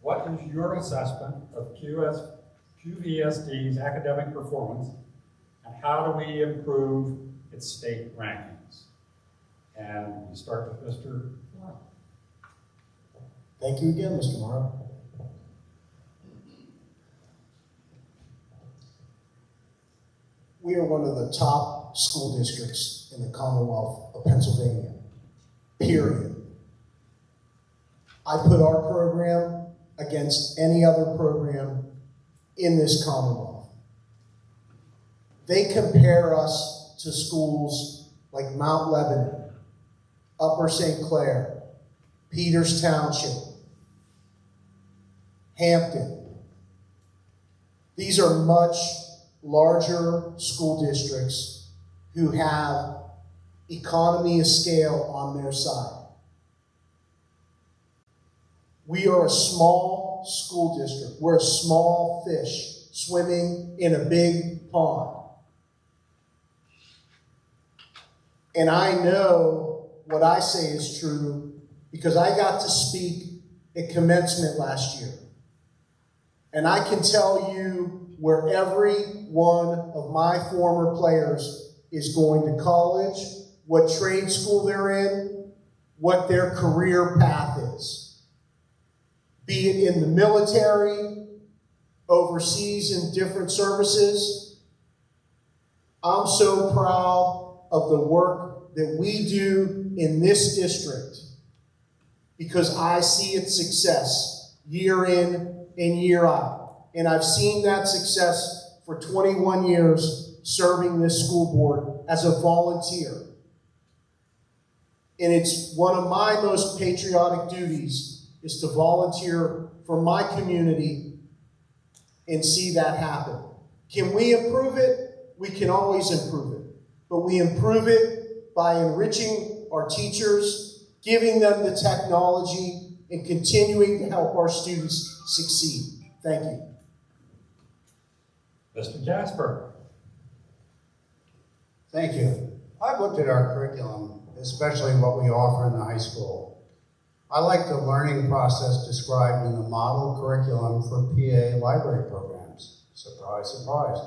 what is your assessment of QVSD's academic performance, and how do we improve its state rankings? And we start with Mr. Morrow. Thank you again, Mr. Morrow. We are one of the top school districts in the Commonwealth of Pennsylvania, period. I put our program against any other program in this Commonwealth. They compare us to schools like Mount Lebanon, Upper St. Clair, Peters Township, Hampton. These are much larger school districts who have economy of scale on their side. We are a small school district. We're a small fish swimming in a big pond. And I know what I say is true because I got to speak at commencement last year. And I can tell you where every one of my former players is going to college, what trade school they're in, what their career path is. Be it in the military, overseas in different services. I'm so proud of the work that we do in this district because I see its success year in and year out. And I've seen that success for 21 years serving this school board as a volunteer. And it's one of my most patriotic duties is to volunteer for my community and see that happen. Can we improve it? We can always improve it. But we improve it by enriching our teachers, giving them the technology, and continuing to help our students succeed. Thank you. Mr. Jasper. Thank you. I've looked at our curriculum, especially what we offer in the high school. I like the learning process described in the model curriculum for PA library programs. Surprise, surprise.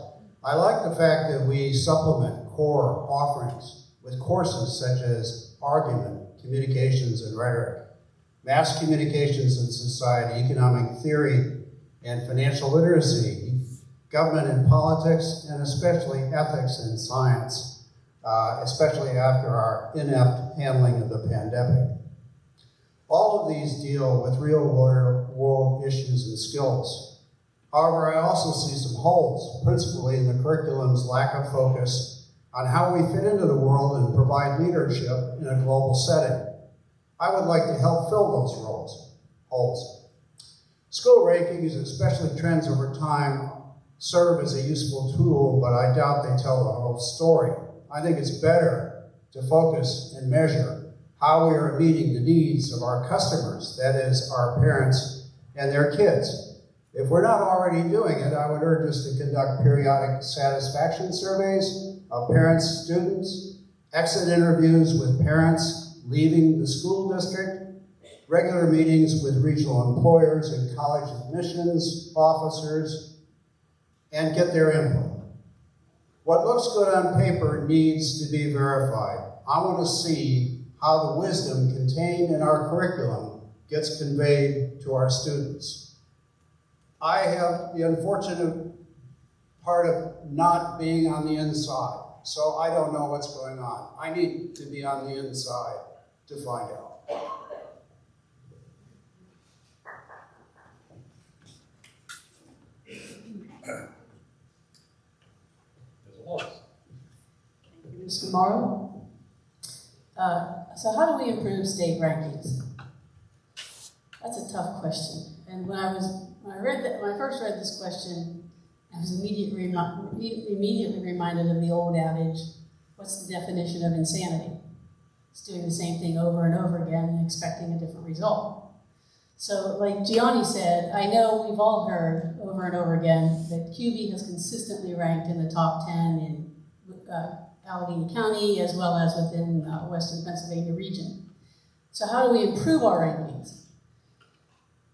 I like the fact that we supplement core offerings with courses such as argument, communications and rhetoric, mass communications and society, economic theory and financial literacy, government and politics, and especially ethics and science, especially after our inept handling of the pandemic. All of these deal with real-world issues and skills. However, I also see some holes, principally in the curriculum's lack of focus on how we fit into the world and provide leadership in a global setting. I would like to help fill those holes. School rankings, especially trends over time, serve as a useful tool, but I doubt they tell the whole story. I think it's better to focus and measure how we are meeting the needs of our customers, that is, our parents and their kids. If we're not already doing it, I would urge us to conduct periodic satisfaction surveys of parents, students, exit interviews with parents leaving the school district, regular meetings with regional employers and college admissions officers, and get their input. What looks good on paper needs to be verified. I want to see how the wisdom contained in our curriculum gets conveyed to our students. I have the unfortunate part of not being on the inside, so I don't know what's going on. I need to be on the inside to find out. Mr. Morrow? So how do we improve state rankings? That's a tough question. And when I first read this question, I was immediately reminded of the old adage, what's the definition of insanity? It's doing the same thing over and over again and expecting a different result. So like Gianni said, I know we've all heard over and over again that QV has consistently ranked in the top 10 in Allegheny County as well as within Western Pennsylvania region. So how do we improve our rankings?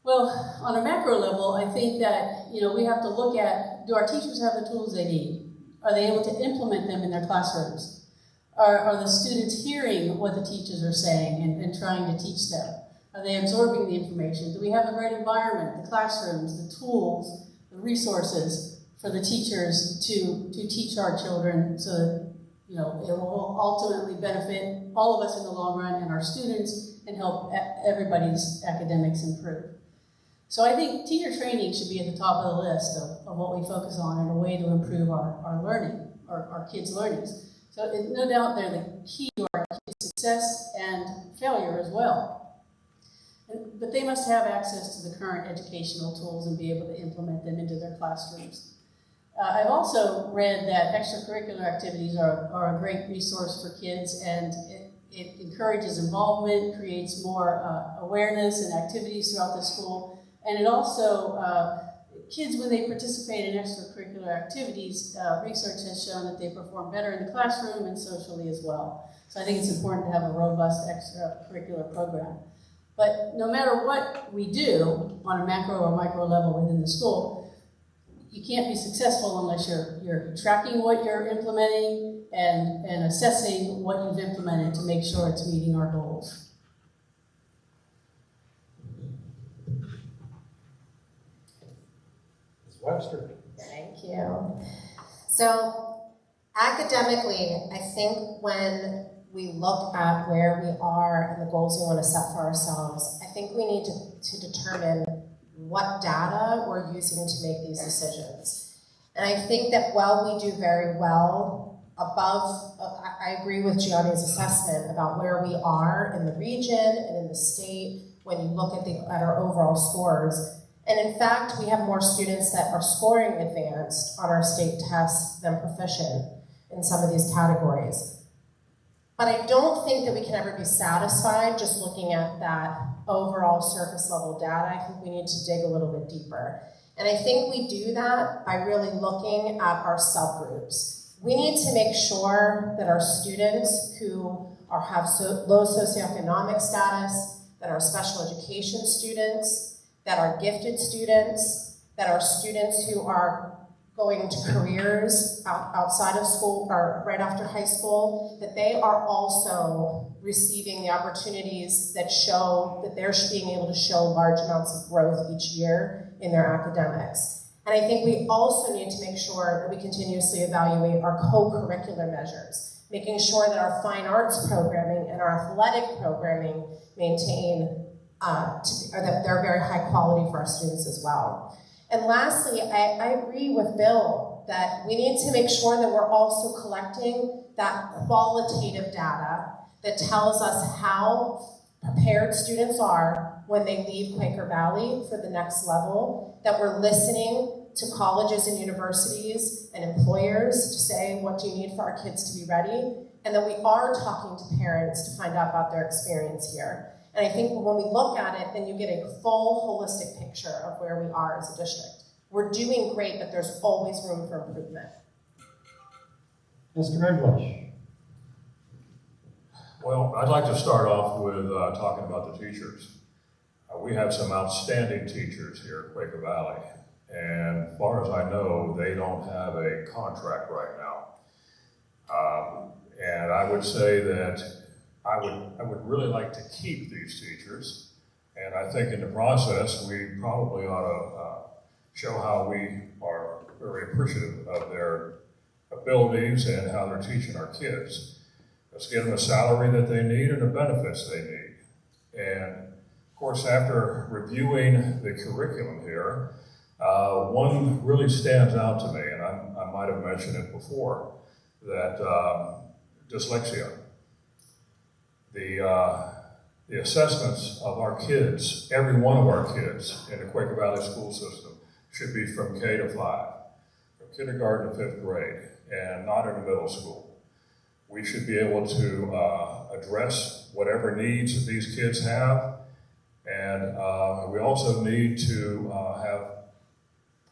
Well, on a macro level, I think that, we have to look at, do our teachers have the tools they need? Are they able to implement them in their classrooms? Are the students hearing what the teachers are saying and trying to teach them? Are they absorbing the information? Do we have the right environment, the classrooms, the tools, the resources for the teachers to teach our children so that, it will ultimately benefit all of us in the long run and our students and help everybody's academics improve? So I think teacher training should be at the top of the list of what we focus on and a way to improve our learning, our kids' learnings. So no doubt they're the key to our kids' success and failure as well. But they must have access to the current educational tools and be able to implement them into their classrooms. I've also read that extracurricular activities are a great resource for kids, and it encourages involvement, creates more awareness and activities throughout the school. And it also, kids, when they participate in extracurricular activities, research has shown that they perform better in the classroom and socially as well. So I think it's important to have a robust extracurricular program. But no matter what we do on a macro or micro level within the school, you can't be successful unless you're tracking what you're implementing and assessing what you've implemented to make sure it's meeting our goals. Webster. Thank you. So academically, I think when we look at where we are and the goals we want to set for ourselves, I think we need to determine what data we're using to make these decisions. And I think that while we do very well above, I agree with Gianni's assessment about where we are in the region and in the state when you look at our overall scores. And in fact, we have more students that are scoring advanced on our state tests than proficient in some of these categories. But I don't think that we can ever be satisfied just looking at that overall surface level data. I think we need to dig a little bit deeper. And I think we do that by really looking at our subgroups. We need to make sure that our students who have low socioeconomic status, that are special education students, that are gifted students, that are students who are going to careers outside of school or right after high school, that they are also receiving the opportunities that show that they're being able to show large amounts of growth each year in their academics. And I think we also need to make sure that we continuously evaluate our co-curricular measures, making sure that our fine arts programming and our athletic programming maintain or that they're very high quality for our students as well. And lastly, I agree with Bill that we need to make sure that we're also collecting that qualitative data that tells us how prepared students are when they leave Quaker Valley for the next level, that we're listening to colleges and universities and employers to say, what do you need for our kids to be ready? And that we are talking to parents to find out about their experience here. And I think when we look at it, then you get a full holistic picture of where we are as a district. We're doing great, but there's always room for improvement. Mr. English. Well, I'd like to start off with talking about the teachers. We have some outstanding teachers here at Quaker Valley, and as far as I know, they don't have a contract right now. And I would say that I would really like to keep these teachers, and I think in the process we probably ought to show how we are very appreciative of their abilities and how they're teaching our kids. Let's give them a salary that they need and the benefits they need. And of course, after reviewing the curriculum here, one really stands out to me, and I might have mentioned it before, that dyslexia. The assessments of our kids, every one of our kids in the Quaker Valley school system should be from K to 5, from kindergarten to 5th grade, and not in the middle school. We should be able to address whatever needs that these kids have, and we also need to have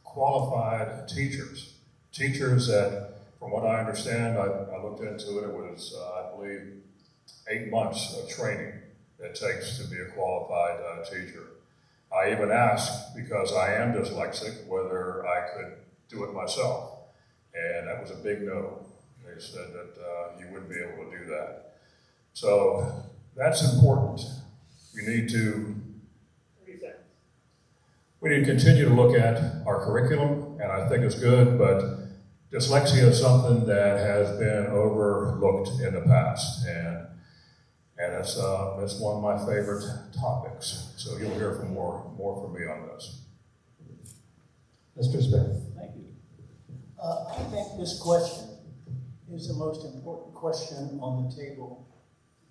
qualified teachers. Teachers that, from what I understand, I looked into it, it was, I believe, 8 months of training it takes to be a qualified teacher. I even asked, because I am dyslexic, whether I could do it myself, and that was a big no. They said that you wouldn't be able to do that. So that's important. We need to continue to look at our curriculum, and I think it's good, but dyslexia is something that has been overlooked in the past, and it's one of my favorite topics. So you'll hear from more from me on this. Mr. Smith. Thank you. I think this question is the most important question on the table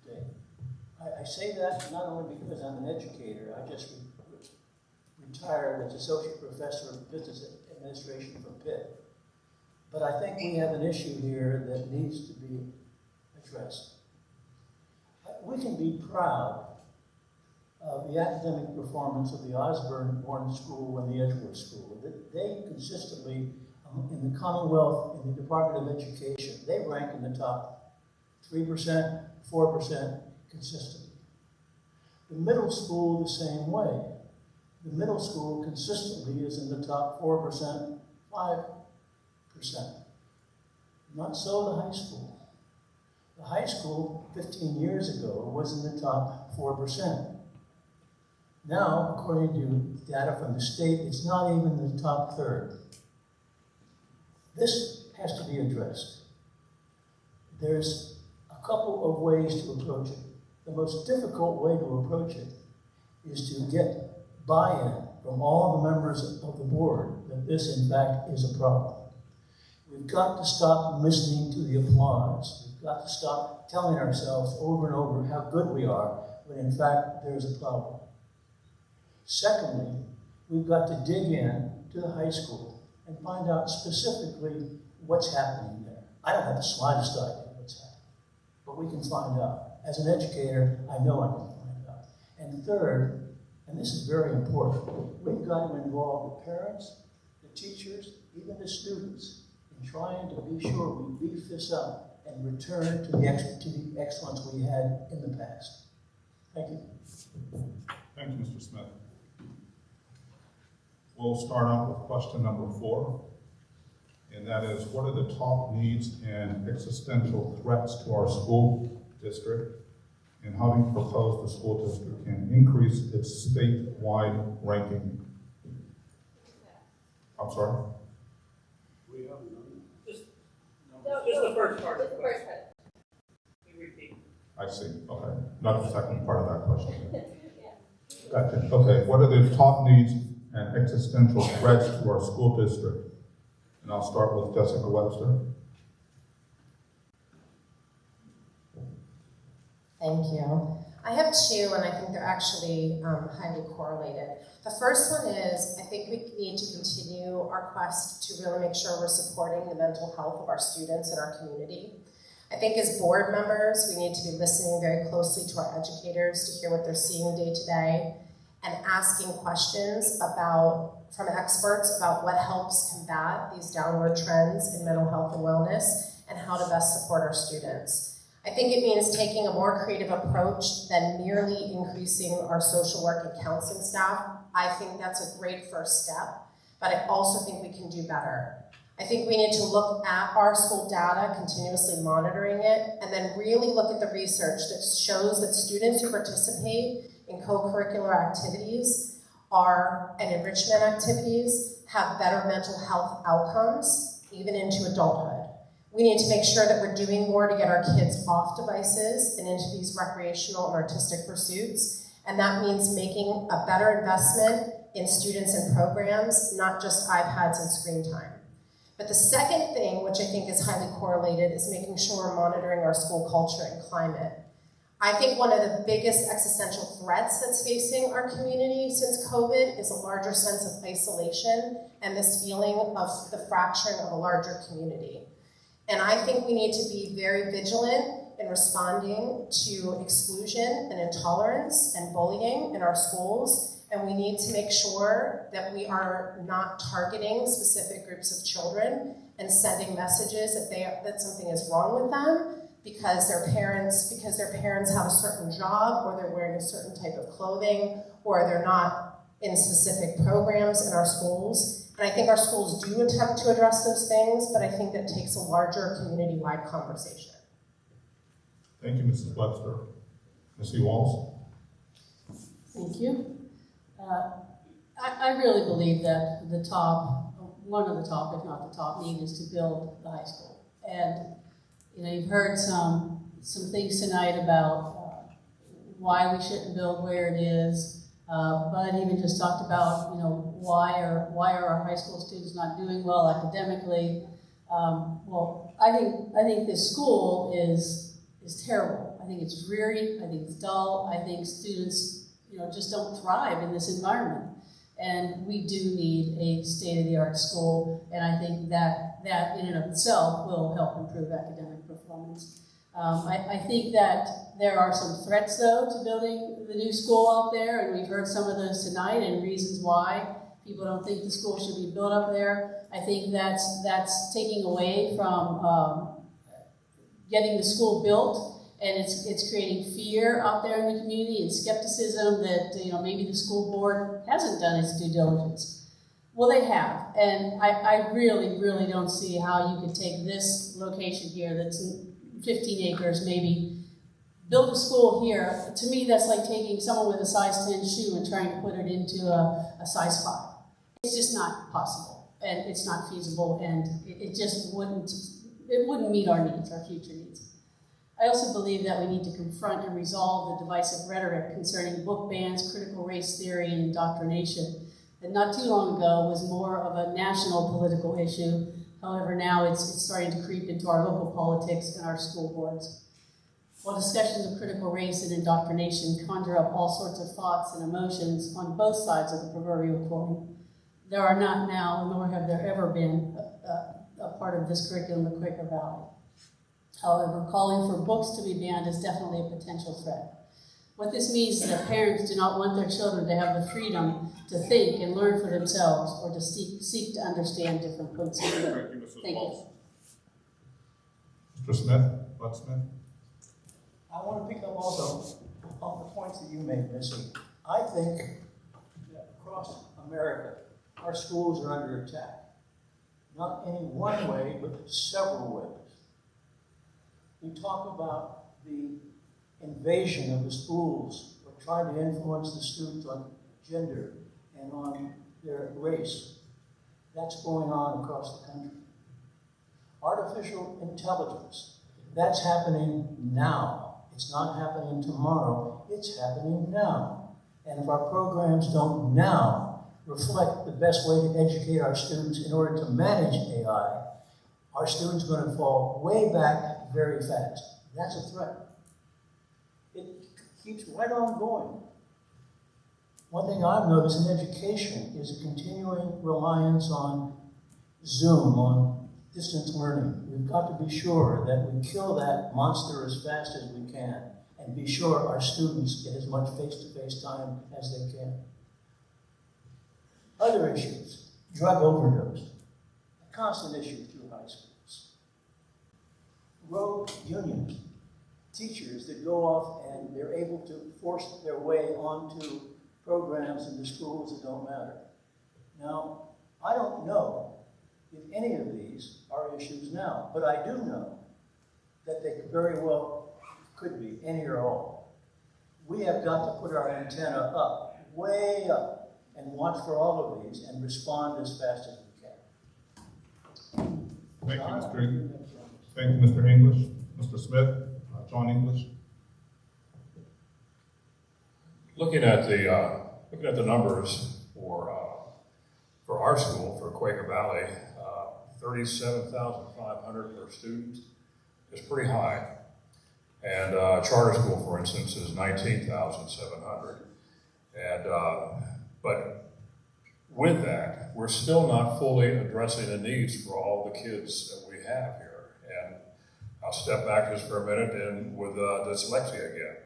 today. I say that not only because I'm an educator. I just retired as associate professor of business administration from Pitt. But I think we have an issue here that needs to be addressed. We can be proud of the academic performance of the Osborne School and the Edgeworth School. They consistently, in the Commonwealth, in the Department of Education, they rank in the top 3%, 4% consistently. The middle school the same way. The middle school consistently is in the top 4%, 5%. Not so the high school. The high school 15 years ago was in the top 4%. Now, according to data from the state, it's not even in the top third. This has to be addressed. There's a couple of ways to approach it. The most difficult way to approach it is to get buy-in from all the members of the board that this, in fact, is a problem. We've got to stop listening to the applause. We've got to stop telling ourselves over and over how good we are when, in fact, there's a problem. Secondly, we've got to dig in to the high school and find out specifically what's happening there. I don't have the slightest idea what's happening, but we can find out. As an educator, I know I can find out. And third, and this is very important, we've got to involve the parents, the teachers, even the students in trying to be sure we beef this up and return to the excellence we had in the past. Thank you. Thank you, Mr. Smith. We'll start out with question number 4, and that is, what are the top needs and existential threats to our school district, and how do you propose the school district can increase its statewide ranking? I'm sorry? Just the first part. Just the first part. You repeat. I see, okay. Not the second part of that question. Gotcha. Okay, what are the top needs and existential threats to our school district? And I'll start with Jessica Webster. Thank you. I have two, and I think they're actually highly correlated. The first one is, I think we need to continue our quest to really make sure we're supporting the mental health of our students in our community. I think as board members, we need to be listening very closely to our educators to hear what they're seeing day to day, and asking questions from experts about what helps combat these downward trends in mental health and wellness, and how to best support our students. I think it means taking a more creative approach than merely increasing our social work and counseling staff. I think that's a great first step, but I also think we can do better. I think we need to look at our school data, continuously monitoring it, and then really look at the research that shows that students who participate in co-curricular activities and enrichment activities have better mental health outcomes, even into adulthood. We need to make sure that we're doing more to get our kids off devices and into these recreational and artistic pursuits, and that means making a better investment in students and programs, not just iPads and screen time. But the second thing, which I think is highly correlated, is making sure we're monitoring our school culture and climate. I think one of the biggest existential threats that's facing our community since COVID is a larger sense of isolation and this feeling of the fracturing of a larger community. And I think we need to be very vigilant in responding to exclusion and intolerance and bullying in our schools. And we need to make sure that we are not targeting specific groups of children and sending messages that something is wrong with them, because their parents have a certain job, or they're wearing a certain type of clothing, or they're not in specific programs in our schools. And I think our schools do attempt to address those things, but I think that takes a larger community-wide conversation. Thank you, Mrs. Webster. Missy Walls? Thank you. I really believe that one of the top, if not the top need is to build the high school. And you've heard some things tonight about why we shouldn't build where it is. Bud even just talked about, why are our high school students not doing well academically? Well, I think this school is terrible. I think it's dreary. I think it's dull. I think students, just don't thrive in this environment. And we do need a state-of-the-art school, and I think that in and of itself will help improve academic performance. I think that there are some threats, though, to building the new school out there, and we've heard some of those tonight and reasons why people don't think the school should be built up there. I think that's taking away from getting the school built, and it's creating fear out there in the community and skepticism that maybe the school board hasn't done its due diligence. Well, they have, and I really, really don't see how you could take this location here that's 15 acres maybe, build a school here. To me, that's like taking someone with a size 10 shoe and trying to put it into a size 5. It's just not possible, and it's not feasible, and it just wouldn't meet our needs, our future needs. I also believe that we need to confront and resolve the divisive rhetoric concerning book bans, critical race theory, and indoctrination that not too long ago was more of a national political issue. However, now it's starting to creep into our local politics and our school boards. While discussions of critical race and indoctrination conjure up all sorts of thoughts and emotions on both sides of the proverbial coin, there are not now, nor have there ever been, a part of this curriculum at Quaker Valley. However, calling for books to be banned is definitely a potential threat. What this means is that parents do not want their children to have the freedom to think and learn for themselves, or to seek to understand different points of view. Thank you, Mrs. Thank Walls. you. Mr. Smith? Bud Smith? I want to pick up also on the points that you made, Missy. I think that across America, our schools are under attack. Not any one way, but several ways. We talk about the invasion of the schools, or trying to influence the students on gender and on their race. That's going on across the country. Artificial intelligence, that's happening now. It's not happening tomorrow, it's happening now. And if our programs don't now reflect the best way to educate our students in order to manage AI, our students are going to fall way back very fast. That's a threat. It keeps right on going. One thing I've noticed in education is a continuing reliance on Zoom, on distance learning. We've got to be sure that we kill that monster as fast as we can, and be sure our students get as much face-to-face time as they can. Other issues, drug overdose, a constant issue through high schools. Rogue unions, teachers that go off and they're able to force their way onto programs in the schools that don't matter. Now, I don't know if any of these are issues now, but I do know that they very well could be, any or all. We have got to put our antenna up, way up, and watch for all of these and respond as fast as we can. Thank you, Mr. English. Thank you, Mr. English. Mr. Smith, John English. Looking at the numbers for our school, for Quaker Valley, 37,500 per student is pretty high. And charter school, for instance, is 19,700. And but with that, we're still not fully addressing the needs for all the kids that we have here. And I'll step back just for a minute and with dyslexia again.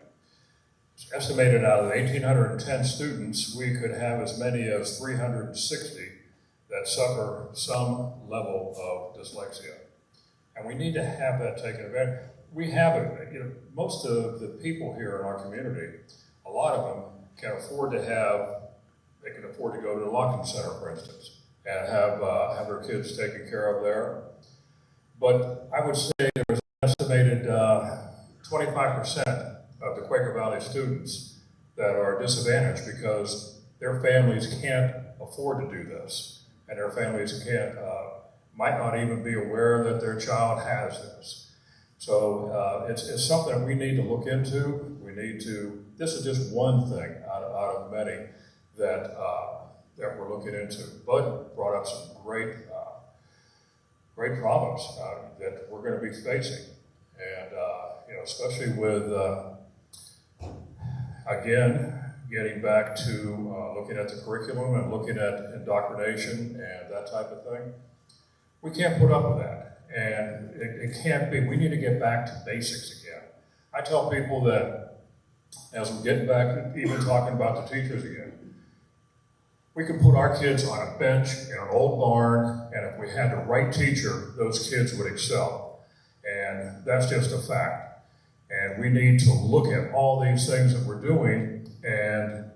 It's estimated out of the 1,810 students, we could have as many as 360 that suffer some level of dyslexia. And we need to have that taken advantage. we have it. You know, most of the people here in our community, a lot of them can afford to they can afford to go to the Luncheon Center, for instance, and have their kids taken care of there. But I would say there's an estimated 25% of the Quaker Valley students that are disadvantaged because their families can't afford to do this, and their families might not even be aware that their child has this. So it's something that we need to look into. This is just one thing out of many that we're looking into. Bud brought up some great problems that we're going to be facing, and especially with again getting back to looking at the curriculum and looking at indoctrination and that type of thing. We can't put up with that, and it can't be. We need to get back to basics again. I tell people that as we're getting back to even talking about the teachers again, we can put our kids on a bench in an old barn, and if we had the right teacher, those kids would excel. And that's just a fact. And we need to look at all these things that we're doing, and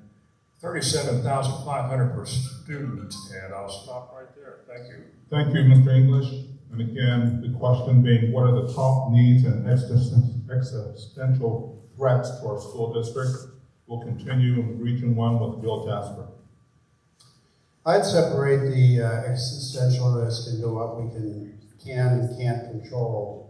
$37,500 per student, and I'll stop right there. Thank you. Thank you, Mr. English. And again, the question being, what are the top needs and existential threats to our school district? We'll continue in Region 1 with Bill Jasper. I'd separate the existential risk into what we can and can't control.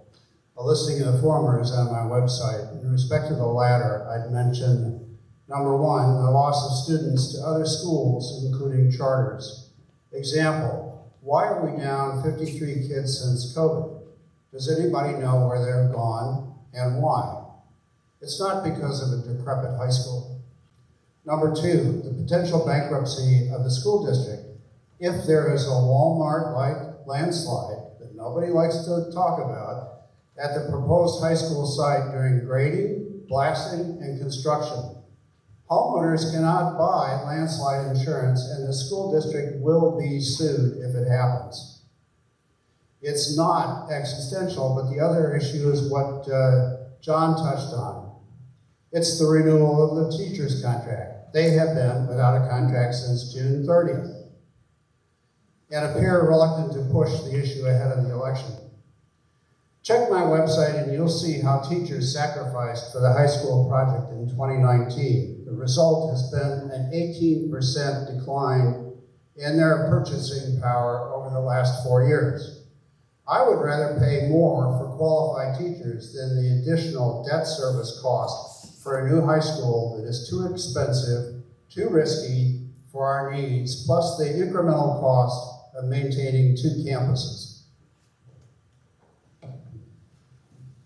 A listing of the former is on my website. In respect to the latter, I'd mention, number one, the loss of students to other schools, including charters. Example, why are we down 53 kids since COVID? Does anybody know where they're gone and why? It's not because of a decrepit high school. Number two, the potential bankruptcy of the school district. If there is a Walmart-like landslide that nobody likes to talk about at the proposed high school site during grading, blasting, and construction, homeowners cannot buy landslide insurance, and the school district will be sued if it happens. It's not existential, but the other issue is what John touched on. It's the renewal of the teacher's contract. They have been without a contract since June 30th and appear reluctant to push the issue ahead of the election. Check my website and you'll see how teachers sacrificed for the high school project in 2019. The result has been an 18% decline in their purchasing power over the last 4 years. I would rather pay more for qualified teachers than the additional debt service cost for a new high school that is too expensive, too risky for our needs, plus the incremental cost of maintaining 2 campuses.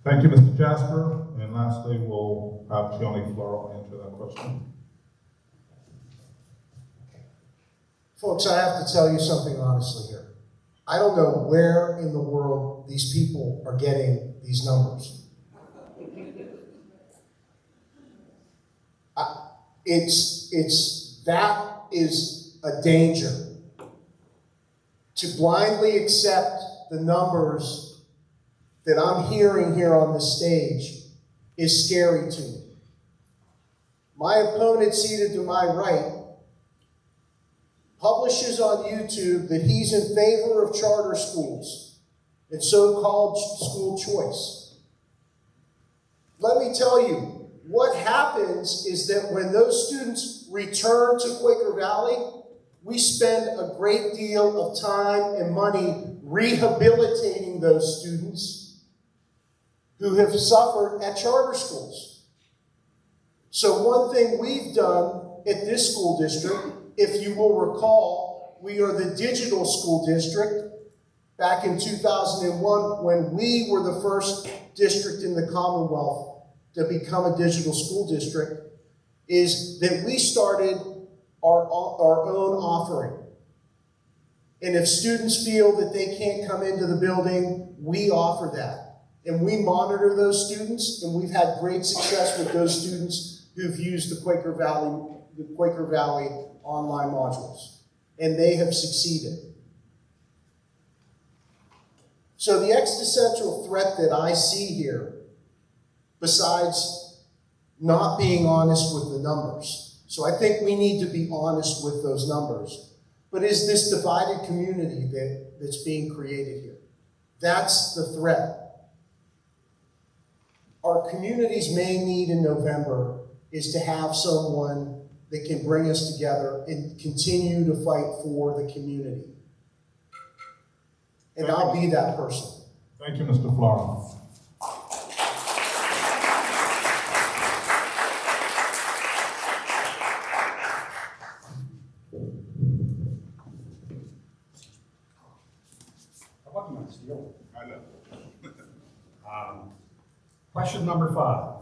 Thank you, Mr. Jasper. And lastly, we'll have Tioni Floro answer that question. Folks, I have to tell you something honestly here. I don't know where in the world these people are getting these numbers. That is a danger. To blindly accept the numbers that I'm hearing here on the stage is scary to me. My opponent seated to my right publishes on YouTube that he's in favor of charter schools and so-called school choice. Let me tell you, what happens is that when those students return to Quaker Valley, we spend a great deal of time and money rehabilitating those students who have suffered at charter schools. So one thing we've done at this school district, if you will recall, we are the digital school district back in 2001 when we were the first district in the Commonwealth to become a digital school district, is that we started our own offering. And if students feel that they can't come into the building, we offer that. And we monitor those students, and we've had great success with those students who've used the Quaker Valley online modules. And they have succeeded. So the existential threat that I see here besides not being honest with the numbers. So I think we need to be honest with those numbers. But is this divided community that's being created here? That's the threat. Our community's main need in November is to have someone that can bring us together and continue to fight for the community. And I'll be that person. Thank you, Mr. Flora. I know. Question number 5.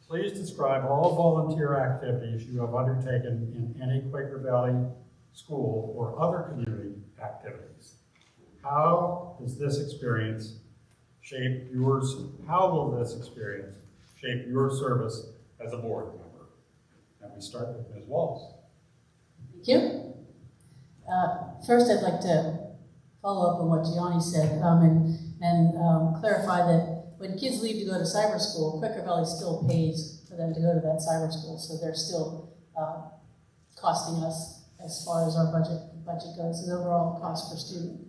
Please describe all volunteer activities you have undertaken in any Quaker Valley school or other community activities. How does this experience shape yours? How will this experience shape your service as a board member? And we start with Ms. Walls. Thank you. First, I'd like to follow up on what Gianni said and clarify that when kids leave to go to cyber school, Quaker Valley still pays for them to go to that cyber school, so they're still costing us as far as our budget goes, the overall cost per student.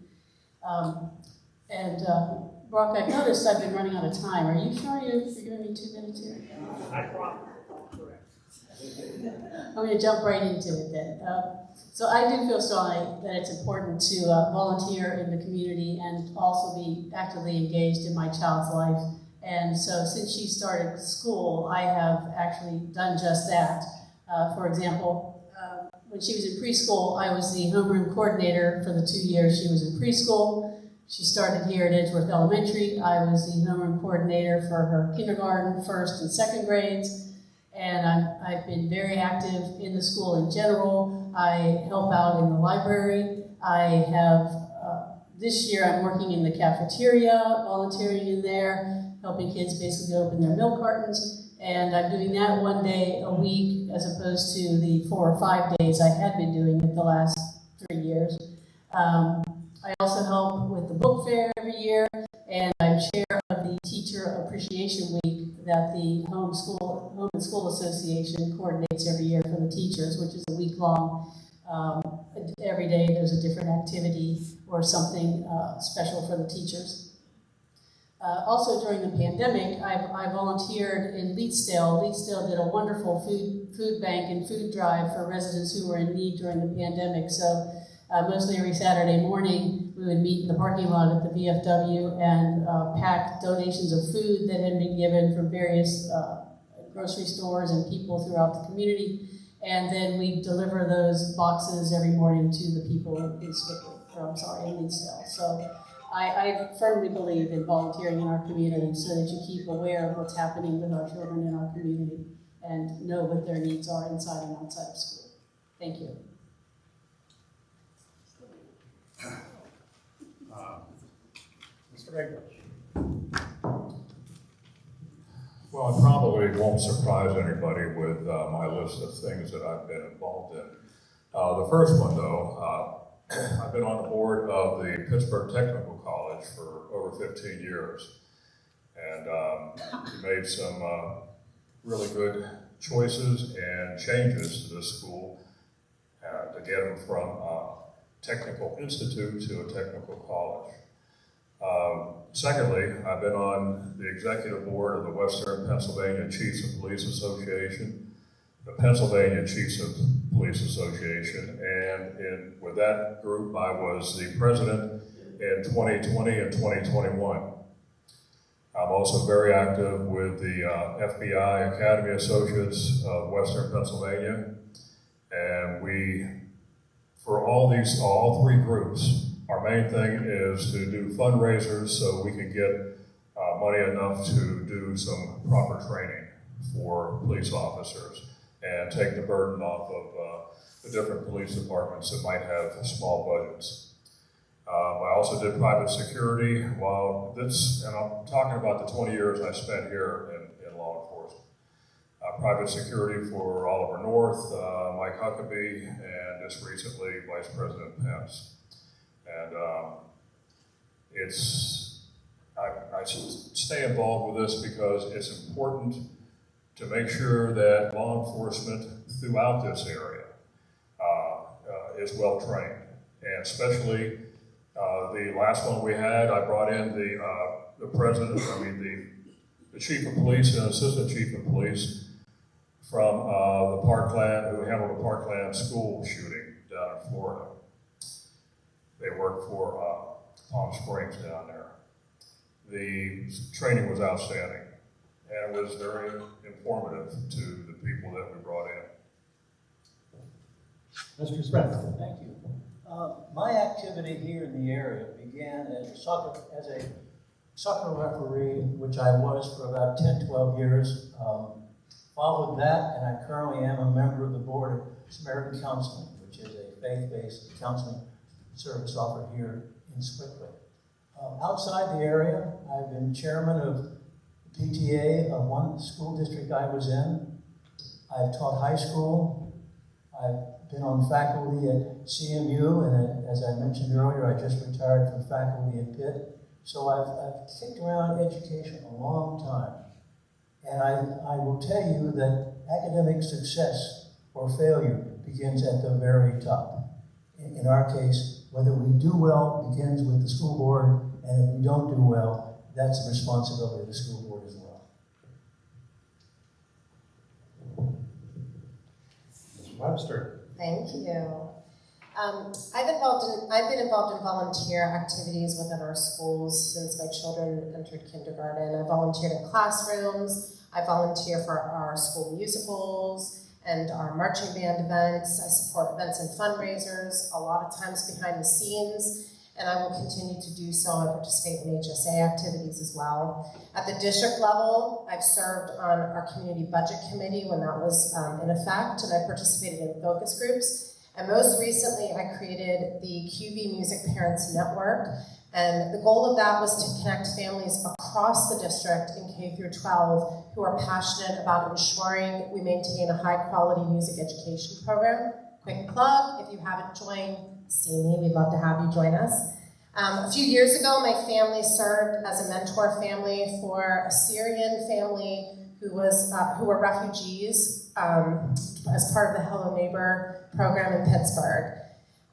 Brock, I've noticed I've been running out of time. Are you sure you're giving me 2 minutes here? I promise. Correct. I'm going to jump right into it then. So I do feel strongly that it's important to volunteer in the community and also be actively engaged in my child's life. And so since she started school, I have actually done just that. For example, when she was in preschool, I was the homeroom coordinator for the 2 years she was in preschool. She started here at Edgeworth Elementary. I was the homeroom coordinator for her kindergarten, first and second grades. And I've been very active in the school in general. I help out in the library. I have, this year I'm working in the cafeteria, volunteering in there, helping kids basically open their milk cartons. And I'm doing that 1 day a week as opposed to the 4 or 5 days I had been doing it the last 3 years. I also help with the book fair every year, and I'm chair of the Teacher Appreciation Week that the Home and School Association coordinates every year for the teachers, which is a week long. Every day there's a different activity or something special for the teachers. Also during the pandemic, I volunteered in Leetsdale. Leetsdale did a wonderful food bank and food drive for residents who were in need during the pandemic. So mostly every Saturday morning, we would meet in the parking lot at the VFW and pack donations of food that had been given from various grocery stores and people throughout the community. And then we deliver those boxes every morning to the people in Leetsdale. So I firmly believe in volunteering in our community so that you keep aware of what's happening with our children in our community and know what their needs are inside and outside of school. Thank you. Mr. English. Well, it probably won't surprise anybody with my list of things that I've been involved in. The first one, though, I've been on the board of the Pittsburgh Technical College for over 15 years, and made some really good choices and changes to this school to get them from Technical Institute to a technical college. Secondly, I've been on the executive board of the Western Pennsylvania Chiefs of Police Association, the Pennsylvania Chiefs of Police Association, and with that group I was the president in 2020 and 2021. I'm also very active with the FBI Academy Associates of Western Pennsylvania, and for all 3 groups, our main thing is to do fundraisers so we can get money enough to do some proper training for police officers and take the burden off of the different police departments that might have small budgets. I also did private security and I'm talking about the 20 years I spent here in law enforcement. Private security for Oliver North, Mike Huckabee, and just recently Vice President Pence. And it's I stay involved with this because it's important to make sure that law enforcement throughout this area is well trained, and especially the last one we had, I brought in the president, the chief of police and assistant chief of police from the Parkland, who handled the Parkland school shooting down in Florida. They work for Palm Springs down there. The training was outstanding, and it was very informative to the people that we brought in. Mr. Smith. Thank you. My activity here in the area began as a soccer referee, which I was for about 10, 12 years. Followed that, and I currently am a member of the board of Samaritan Counseling, which is a faith-based counseling service offered here in Squickly. Outside the area, I've been chairman of the PTA of one school district I was in. I've taught high school. I've been on faculty at CMU, and as I mentioned earlier, I just retired from faculty at Pitt. So I've kicked around education a long time. And I will tell you that academic success or failure begins at the very top. In our case, whether we do well begins with the school board, and if we don't do well, that's the responsibility of the school board as well. Ms. Webster. Thank you. I've been involved in volunteer activities within our schools since my children entered kindergarten. I volunteered in classrooms. I volunteer for our school musicals and our marching band events. I support events and fundraisers, a lot of times behind the scenes, and I will continue to do so. I participate in HSA activities as well. At the district level, I've served on our community budget committee when that was in effect, and I participated in focus groups. And most recently, I created the QV Music Parents Network, and the goal of that was to connect families across the district in K through 12 who are passionate about ensuring we maintain a high-quality music education program. Quick plug, if you haven't joined, see me, we'd love to have you join us. A few years ago, my family served as a mentor family for a Syrian family who were refugees as part of the Hello Neighbor program in Pittsburgh.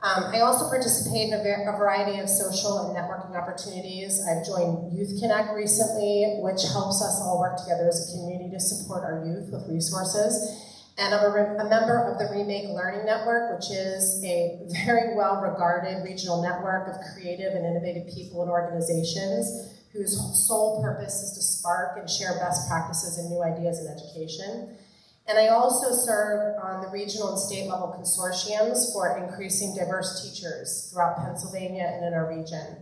I also participate in a variety of social and networking opportunities. I've joined Youth Connect recently, which helps us all work together as a community to support our youth with resources. And I'm a member of the Remake Learning Network, which is a very well-regarded regional network of creative and innovative people and organizations whose sole purpose is to spark and share best practices and new ideas in education. And I also serve on the regional and state level consortiums for increasing diverse teachers throughout Pennsylvania and in our region.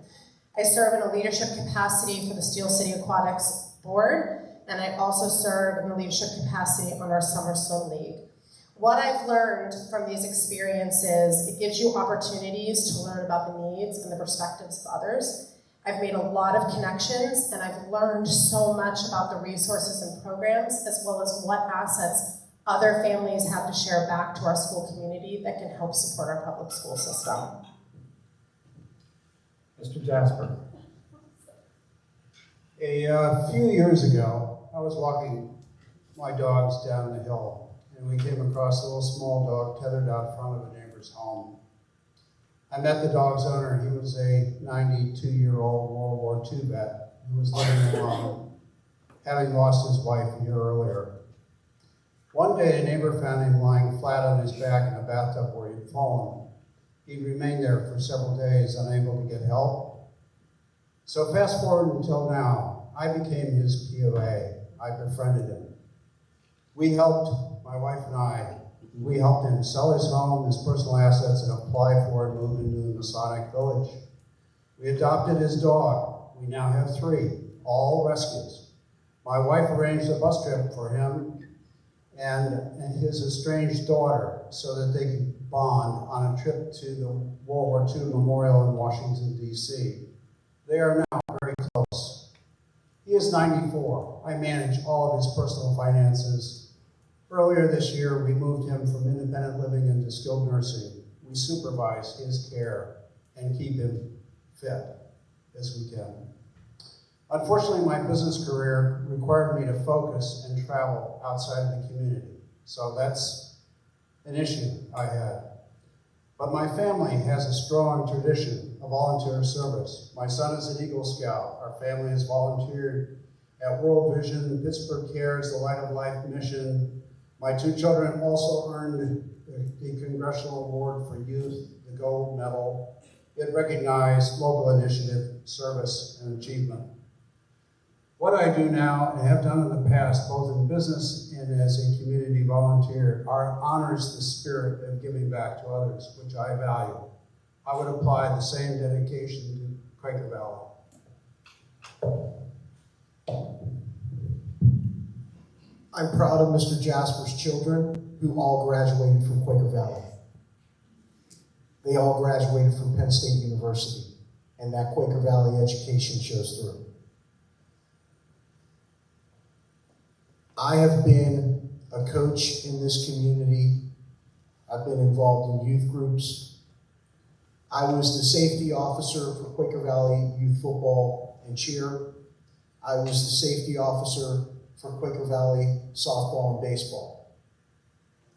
I serve in a leadership capacity for the Steel City Aquatics Board, and I also serve in a leadership capacity on our Summer Swim League. What I've learned from these experiences, it gives you opportunities to learn about the needs and the perspectives of others. I've made a lot of connections, and I've learned so much about the resources and programs, as well as what assets other families have to share back to our school community that can help support our public school system. Mr. Jasper. A few years ago, I was walking my dogs down the hill, and we came across a little small dog tethered out front of a neighbor's home. I met the dog's owner. He was a 92-year-old World War II vet who was living alone, having lost his wife a year earlier. One day, a neighbor found him lying flat on his back in a bathtub where he'd fallen. He remained there for several days, unable to get help. So fast forward until now, I became his POA. I befriended him. We helped, my wife and I, we helped him sell his home, his personal assets, and apply for and move into the Masonic Village. We adopted his dog. We now have 3, all rescues. My wife arranged a bus trip for him and his estranged daughter so that they could bond on a trip to the World War II Memorial in Washington, D.C. They are now very close. He is 94. I manage all of his personal finances. Earlier this year, we moved him from independent living into skilled nursing. We supervise his care and keep him fit as we can. Unfortunately, my business career required me to focus and travel outside of the community. So that's an issue I had. But my family has a strong tradition of volunteer service. My son is an Eagle Scout. Our family has volunteered at World Vision, Pittsburgh Cares, the Light of Life Mission. My 2 children also earned the Congressional Award for Youth, the Gold Medal. It recognized local initiative, service, and achievement. What I do now and have done in the past, both in business and as a community volunteer, honors the spirit of giving back to others, which I value. I would apply the same dedication to Quaker Valley. I'm proud of Mr. Jasper's children, who all graduated from Quaker Valley. They all graduated from Penn State University, and that Quaker Valley education shows through. I have been a coach in this community. I've been involved in youth groups. I was the safety officer for Quaker Valley youth football and cheer. I was the safety officer for Quaker Valley softball and baseball.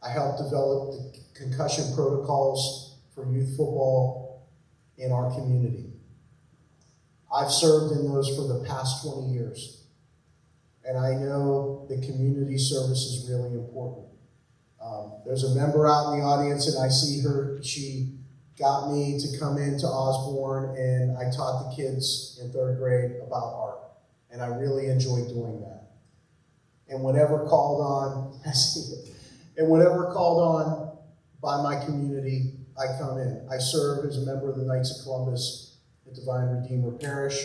I helped develop the concussion protocols for youth football in our community. I've served in those for the past 20 years. And I know that community service is really important. There's a member out in the audience, and I see her. She got me to come into Osborne, and I taught the kids in 3rd grade about art. And I really enjoyed doing that. And whenever called on, I see it. And whenever called on by my community, I come in. I serve as a member of the Knights of Columbus at Divine Redeemer Parish.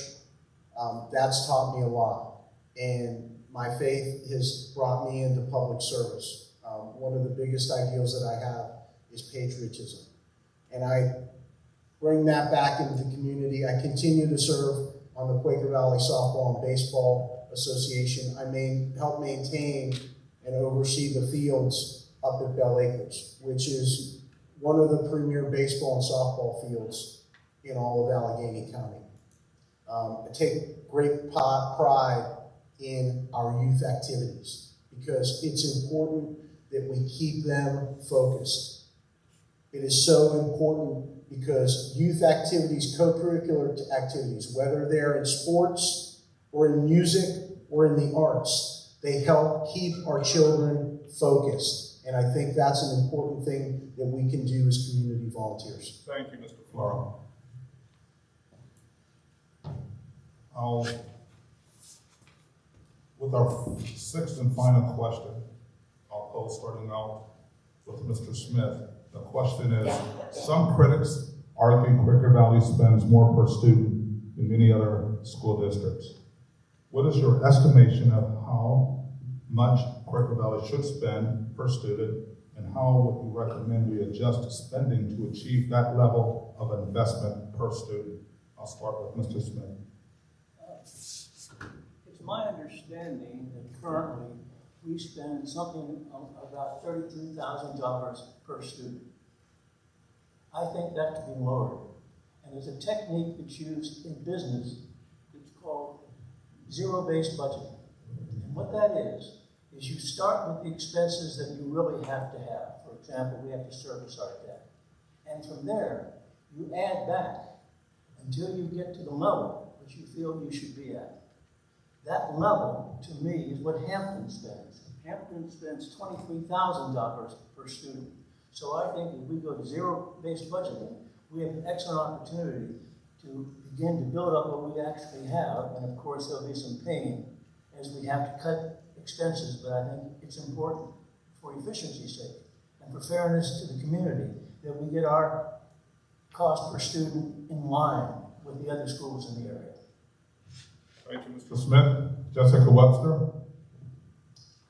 That's taught me a lot. And my faith has brought me into public service. One of the biggest ideals that I have is patriotism. And I bring that back into the community. I continue to serve on the Quaker Valley Softball and Baseball Association. I help maintain and oversee the fields up at Bell Acres, which is one of the premier baseball and softball fields in all of Allegheny County. I take great pride in our youth activities because it's important that we keep them focused. It is so important because youth activities, co-curricular activities, whether they're in sports or in music or in the arts, they help keep our children focused. And I think that's an important thing that we can do as community volunteers. Thank you, Mr. Flora. With our 6th and final question, I'll pose starting out with Mr. Smith. The question is, some critics argue Quaker Valley spends more per student than many other school districts. What is your estimation of how much Quaker Valley should spend per student, and how would you recommend we adjust spending to achieve that level of investment per student? I'll start with Mr. Smith. It's my understanding that currently we spend something about $32,000 per student. I think that could be lowered. And there's a technique that's used in business. It's called zero-based budgeting. And what that is you start with the expenses that you really have to have. For example, we have to service our debt. And from there, you add back until you get to the level which you feel you should be at. That level, to me, is what Hampton spends. Hampton spends $23,000 per student. So I think if we go to zero-based budgeting, we have an excellent opportunity to begin to build up what we actually have. And of course, there'll be some pain as we have to cut expenses, but I think it's important for efficiency's sake and for fairness to the community that we get our cost per student in line with the other schools in the area. Thank you, Mr. Smith. Jessica Webster.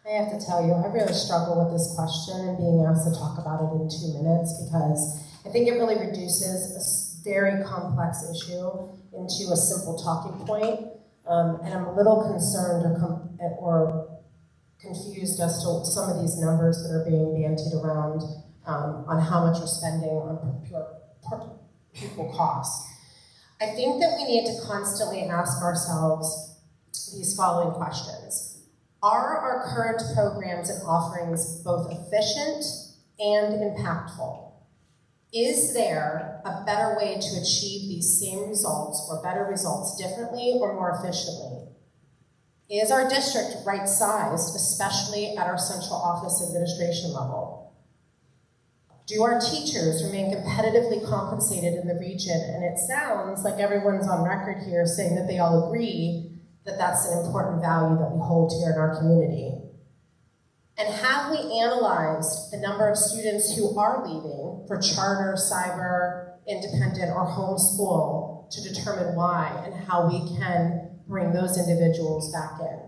I have to tell you, I really struggle with this question and being asked to talk about it in 2 minutes because I think it really reduces a very complex issue into a simple talking point. And I'm a little concerned or confused as to some of these numbers that are being bandied around on how much we're spending on per pupil costs. I think that we need to constantly ask ourselves, these following questions. Are our current programs and offerings both efficient and impactful? Is there a better way to achieve these same results or better results differently or more efficiently? Is our district right-sized, especially at our central office administration level? Do our teachers remain competitively compensated in the region? And it sounds like everyone's on record here saying that they all agree that that's an important value that we hold here in our community. And have we analyzed the number of students who are leaving for charter, cyber, independent, or homeschool to determine why and how we can bring those individuals back in?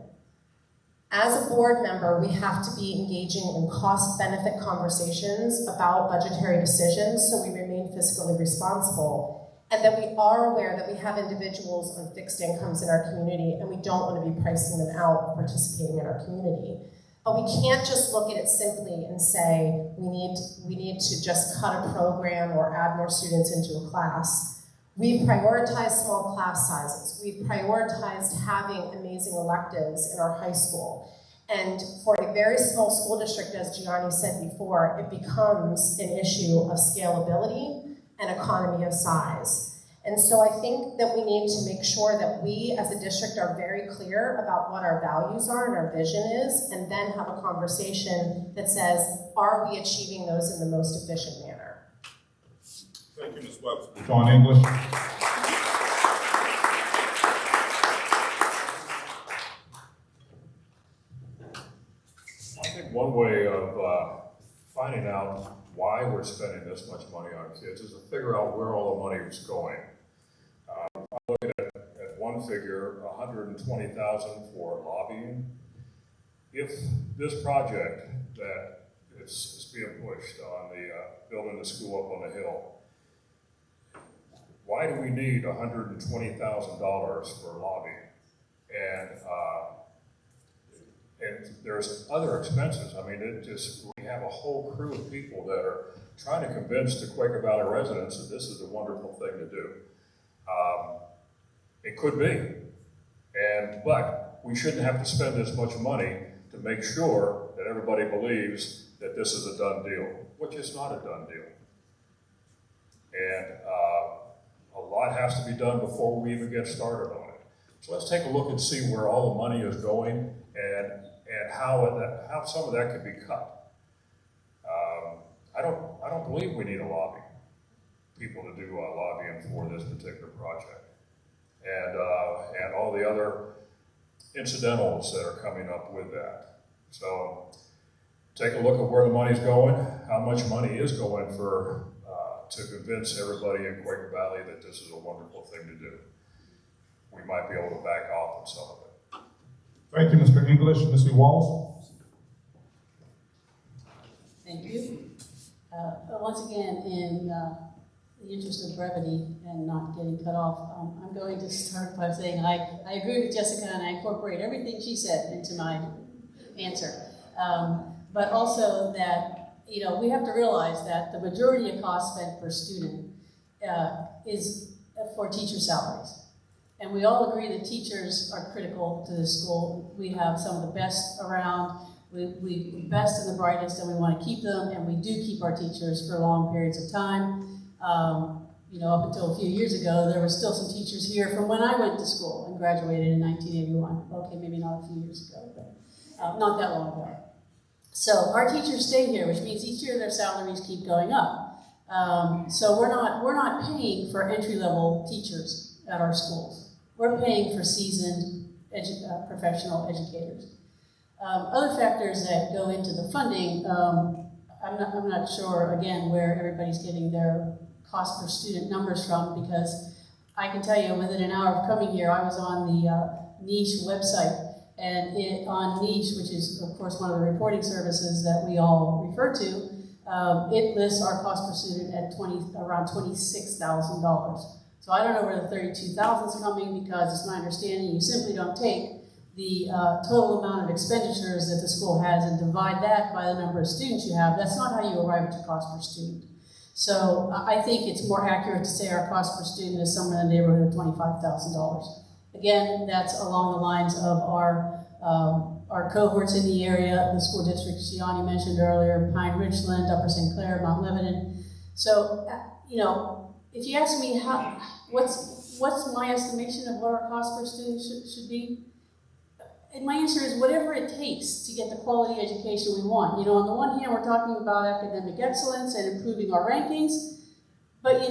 As a board member, we have to be engaging in cost-benefit conversations about budgetary decisions so we remain fiscally responsible, and that we are aware that we have individuals on fixed incomes in our community and we don't want to be pricing them out of participating in our community. But we can't just look at it simply and say we need to just cut a program or add more students into a class. We've prioritized small class sizes. We've prioritized having amazing electives in our high school. And for a very small school district, as Gianni said before, it becomes an issue of scalability and economy of size. And so I think that we need to make sure that we as a district are very clear about what our values are and our vision is, and then have a conversation that says, are we achieving those in the most efficient manner? Thank you, Ms. Webster. John English. I think one way of finding out why we're spending this much money on kids is to figure out where all the money is going. I'm looking at one figure, $120,000 for lobbying. If this project that is being pushed on the building the school up on the hill, why do we need $120,000 for lobbying? And there's other expenses. I mean, we have a whole crew of people that are trying to convince the Quaker Valley residents that this is a wonderful thing to do. It could be, but we shouldn't have to spend this much money to make sure that everybody believes that this is a done deal, which is not a done deal. And a lot has to be done before we even get started on it. So let's take a look and see where all the money is going and how some of that could be cut. I don't believe we need a lobby, people to do lobbying for this particular project. And all the other incidentals that are coming up with that. So take a look at where the money's going, how much money is going for to convince everybody in Quaker Valley that this is a wonderful thing to do. We might be able to back off on some of it. Thank you, Mr. English. Mrs. Walls. Thank you. Once again, in the interest of brevity and not getting cut off, I'm going to start by saying I agree with Jessica and I incorporate everything she said into my answer. But also that, you know, we have to realize that the majority of costs spent per student is for teacher salaries. And we all agree that teachers are critical to the school. We have some of the best around. We best and the brightest, and we want to keep them, and we do keep our teachers for long periods of time. You know, up until a few years ago, there were still some teachers here from when I went to school and graduated in 1981. Okay, maybe not a few years ago, but not that long ago. So our teachers stay here, which means each year their salaries keep going up. So we're not paying for entry-level teachers at our schools. We're paying for seasoned professional educators. Other factors that go into the funding, I'm not sure, again, where everybody's getting their cost per student numbers from, because I can tell you within an hour of coming here, I was on the Niche website, and on Niche, which is, of course, one of the reporting services that we all refer to, it lists our cost per student at around $26,000. So I don't know where the $32,000 is coming, because it's my understanding you simply don't take the total amount of expenditures that the school has and divide that by the number of students you have. That's not how you arrive at your cost per student. So I think it's more accurate to say our cost per student is somewhere in the neighborhood of $25,000. Again, that's along the lines of our cohorts in the area, the school districts Gianni mentioned earlier, Pine Ridgeland, Upper St. Clair, Mount Lebanon. So, if you ask me what's my estimation of what our cost per student should be, and my answer is whatever it takes to get the quality education we want. On the one hand, we're talking about academic excellence and improving our rankings, but you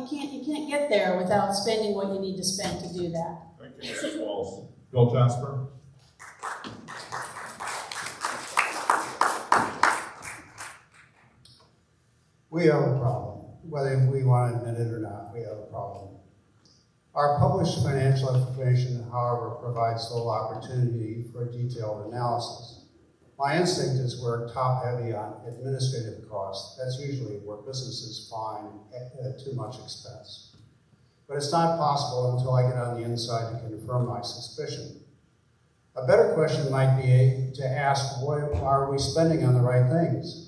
can't get there without spending what you need to spend to do that. Thank you, Mrs. Walls. Bill Jasper. We have a problem. Whether we want to admit it or not, we have a problem. Our published financial information, however, provides little opportunity for detailed analysis. My instinct is we're top-heavy on administrative costs. That's usually where businesses find too much expense. But it's not possible until I get on the inside to confirm my suspicion. A better question might be to ask, are we spending on the right things?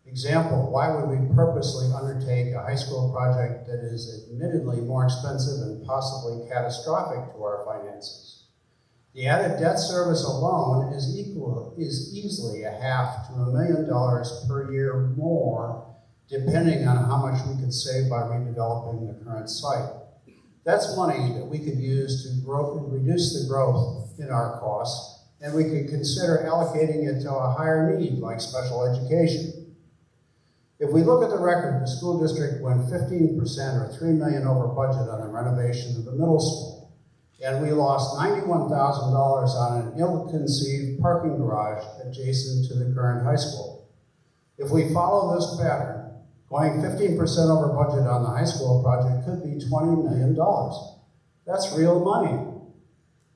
Example, why would we purposely undertake a high school project that is admittedly more expensive and possibly catastrophic to our finances? The added debt service alone is easily $500,000 to $1 million per year more, depending on how much we could save by redeveloping the current site. That's money that we could use to grow and reduce the growth in our costs, and we could consider allocating it to a higher need like special education. If we look at the record, the school district went 15% or $3 million over budget on the renovation of the middle school, and we lost $91,000 on an ill-conceived parking garage adjacent to the current high school. If we follow this pattern, going 15% over budget on the high school project could be $20 million. That's real money.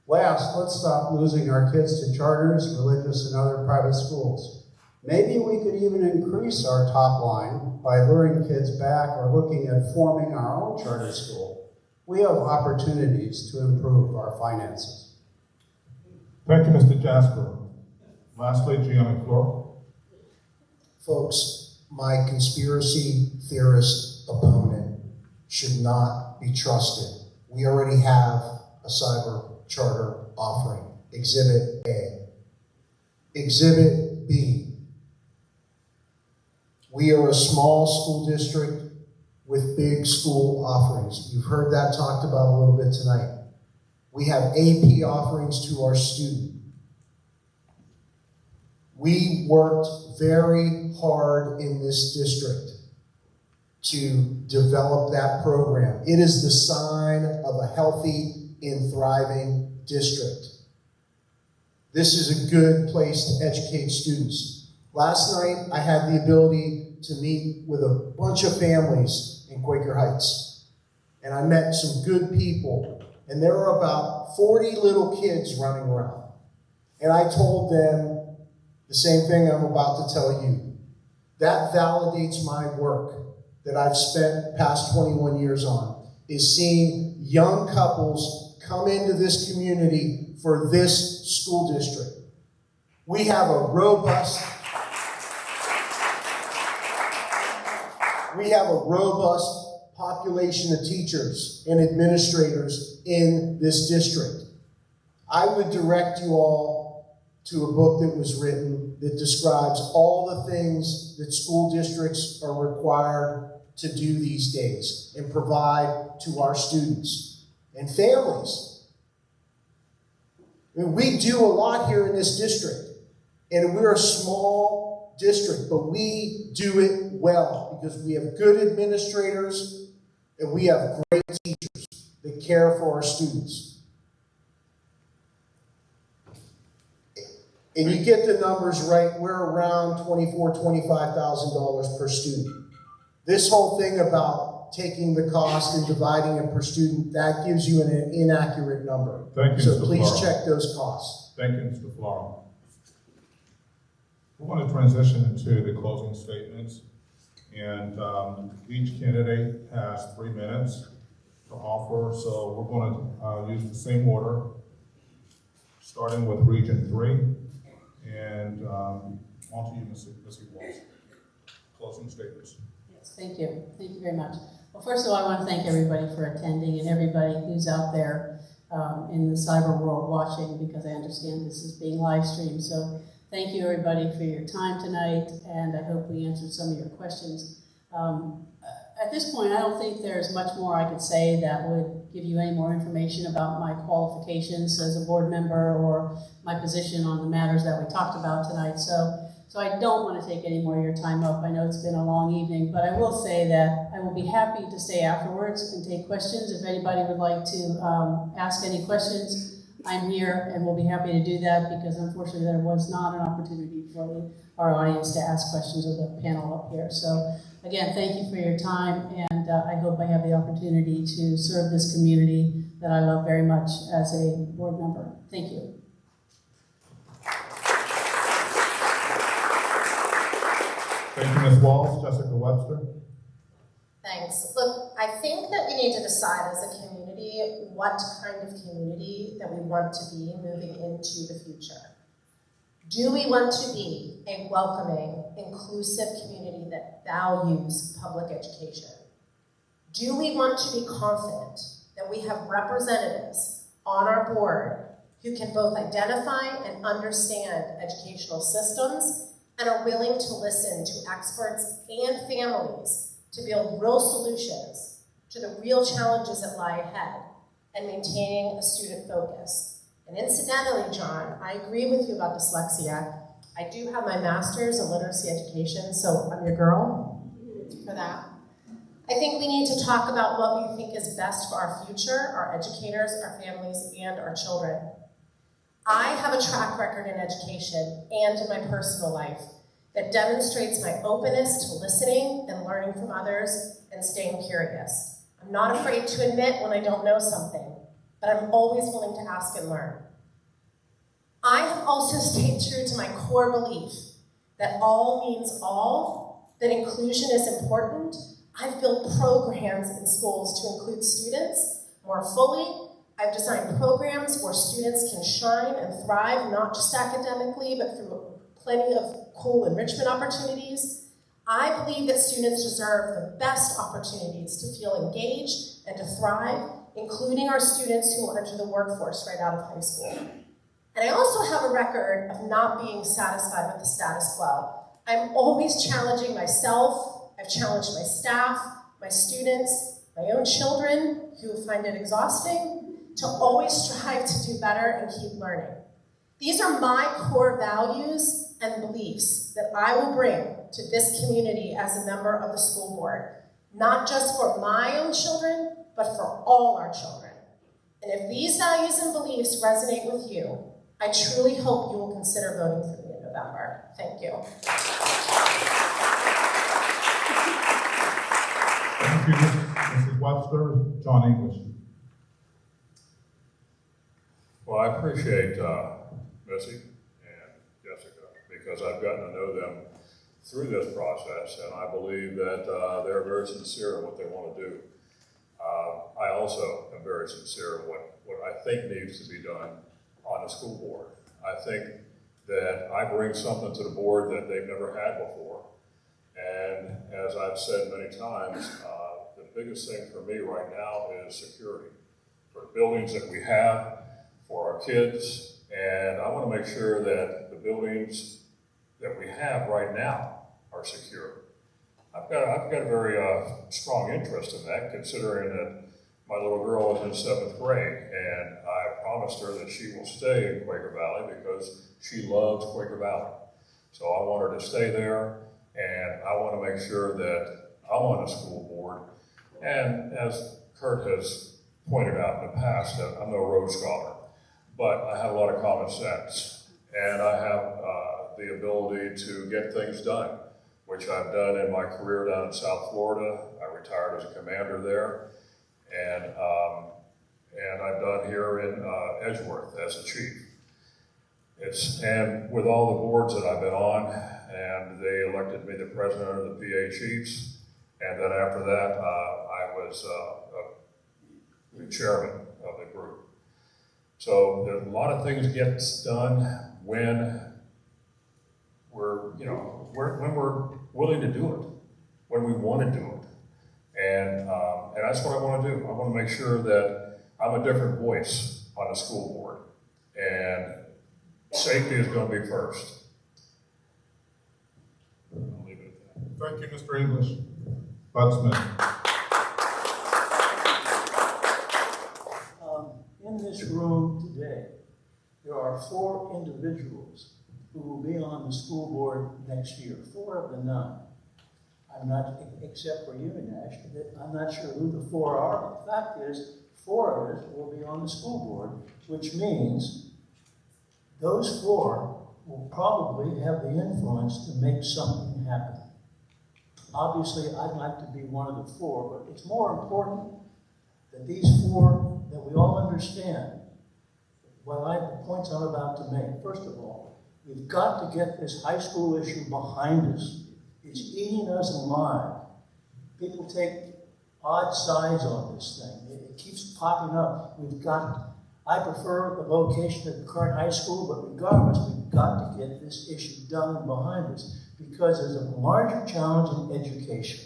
Last, let's stop losing our kids to charters, religious, and other private schools. Maybe we could even increase our top line by luring kids back or looking at forming our own charter school. We have opportunities to improve our finances. Thank you, Mr. Jasper. Lastly, Gianni Flor. Folks, my conspiracy theorist opponent should not be trusted. We already have a cyber charter offering. Exhibit A. Exhibit B. We are a small school district with big school offerings. You've heard that talked about a little bit tonight. We have AP offerings to our student. We worked very hard in this district to develop that program. It is the sign of a healthy and thriving district. This is a good place to educate students. Last night, I had the ability to meet with a bunch of families in Quaker Heights. And I met some good people. And there were about 40 little kids running around. And I told them the same thing I'm about to tell you. That validates my work that I've spent past 21 years on, is seeing young couples come into this community for this school district. We have a robust population of teachers and administrators in this district. I would direct you all to a book that was written that describes all the things that school districts are required to do these days and provide to our students and families. I mean, we do a lot here in this district, and we're a small district, but we do it well because we have good administrators and we have great teachers that care for our students. And you get the numbers right, we're around $24,000, $25,000 per student. This whole thing about taking the cost and dividing it per student, that gives you an inaccurate number. Thank you, so Mr. please Flora. check those costs. Thank you, Mr. Flora. We want to transition into the closing statements, and each candidate has 3 minutes to offer, so we're going to use the same order, starting with Region 3, and on to you, Missy Walls. Closing statements. Yes, thank you. Thank you very much. Well, first of all, I want to thank everybody for attending and everybody who's out there in the cyber world watching, because I understand this is being live streamed. So thank you everybody for your time tonight, and I hope we answered some of your questions. At this point, I don't think there's much more I could say that would give you any more information about my qualifications as a board member or my position on the matters that we talked about tonight. So I don't want to take any more of your time up. I know it's been a long evening, but I will say that I will be happy to stay afterwards and take questions. If anybody would like to ask any questions, I'm here and we'll be happy to do that, because unfortunately there was not an opportunity for our audience to ask questions of the panel up here. So again, thank you for your time, and I hope I have the opportunity to serve this community that I love very much as a board member. Thank you. Thank you, Ms. Walls. Jessica Webster. Thanks. Look, I think that we need to decide as a community what kind of community that we want to be moving into the future. Do we want to be a welcoming, inclusive community that values public education? Do we want to be confident that we have representatives on our board who can both identify and understand educational systems and are willing to listen to experts and families to build real solutions to the real challenges that lie ahead and maintaining a student focus? And incidentally, John, I agree with you about dyslexia. I do have my master's in literacy education, so I'm your girl for that. I think we need to talk about what we think is best for our future, our educators, our families, and our children. I have a track record in education and in my personal life that demonstrates my openness to listening and learning from others and staying curious. I'm not afraid to admit when I don't know something, but I'm always willing to ask and learn. I have also stayed true to my core belief that all means all, that inclusion is important. I've built programs in schools to include students more fully. I've designed programs where students can shine and thrive, not just academically, but through plenty of cool enrichment opportunities. I believe that students deserve the best opportunities to feel engaged and to thrive, including our students who will enter the workforce right out of high school. And I also have a record of not being satisfied with the status quo. I'm always challenging myself. I've challenged my staff, my students, my own children who find it exhausting, to always strive to do better and keep learning. These are my core values and beliefs that I will bring to this community as a member of the school board, not just for my own children, but for all our children. And if these values and beliefs resonate with you, I truly hope you will consider voting for me in November. Thank you. Thank you, Mrs. Webster. John English. Well, I appreciate Missy and Jessica, because I've gotten to know them through this process, and I believe that they're very sincere in what they want to do. I also am very sincere in what I think needs to be done on the school board. I think that I bring something to the board that they've never had before. And as I've said many times, the biggest thing for me right now is security. For the buildings that we have, for our kids, and I want to make sure that the buildings that we have right now are secure. I've got a very strong interest in that, considering that my little girl is in 7th grade, and I promised her that she will stay in Quaker Valley because she loves Quaker Valley. So I want her to stay there, and I want to make sure that I'm on the school board. And as Kurt has pointed out in the past, that I'm no Rhodes Scholar, but I have a lot of common sense, and I have the ability to get things done, which I've done in my career down in South Florida. I retired as a commander there, and I've done here in Edgeworth as a chief. And with all the boards that I've been on, and they elected me the president of the PA Chiefs, and then after that, I was the chairman of the group. So there's a lot of things get done when we're, when we're willing to do it, when we want to do it. And that's what I want to do. I want to make sure that I'm a different voice on the school board, and safety is going to be first. I'll leave it at that. Thank you, Mr. English. Bud Smith. In this room today, there are 4 individuals who will be on the school board next year, 4 of the 9. I'm not, except for you, Nash, I'm not sure who the 4 are. The fact is, 4 of us will be on the school board, which means those 4 will probably have the influence to make something happen. Obviously, I'd like to be one of the 4, but it's more important that these 4, that we all understand the points I'm about to make. First of all, we've got to get this high school issue behind us. It's eating us alive. People take odd sides on this thing. It keeps popping up. I prefer the location of the current high school, but regardless, we've got to get this issue done and behind us because there's a larger challenge in education.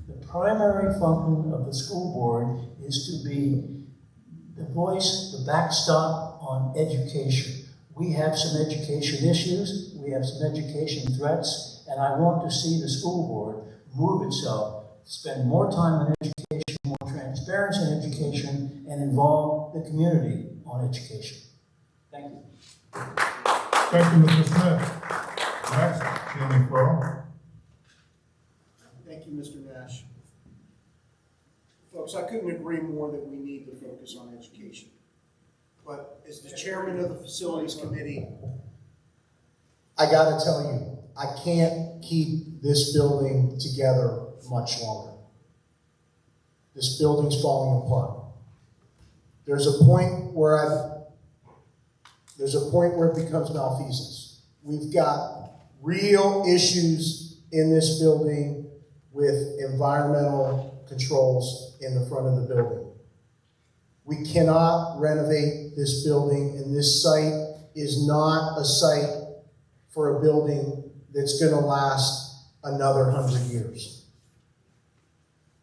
The primary function of the school board is to be the voice, the backstop on education. We have some education issues, we have some education threats, and I want to see the school board move itself, spend more time on education, more transparency in education, and involve the community on education. Thank you. Thank you, Mr. Smith. Next, Jimmy Crow. Thank you, Mr. Nash. Folks, I couldn't agree more that we need to focus on education. But as the chairman of the facilities committee, I gotta tell you, I can't keep this building together much longer. This building's falling apart. There's a point where it becomes malfeasance. We've got real issues in this building with environmental controls in the front of the building. We cannot renovate this building, and this site is not a site for a building that's going to last another 100 years.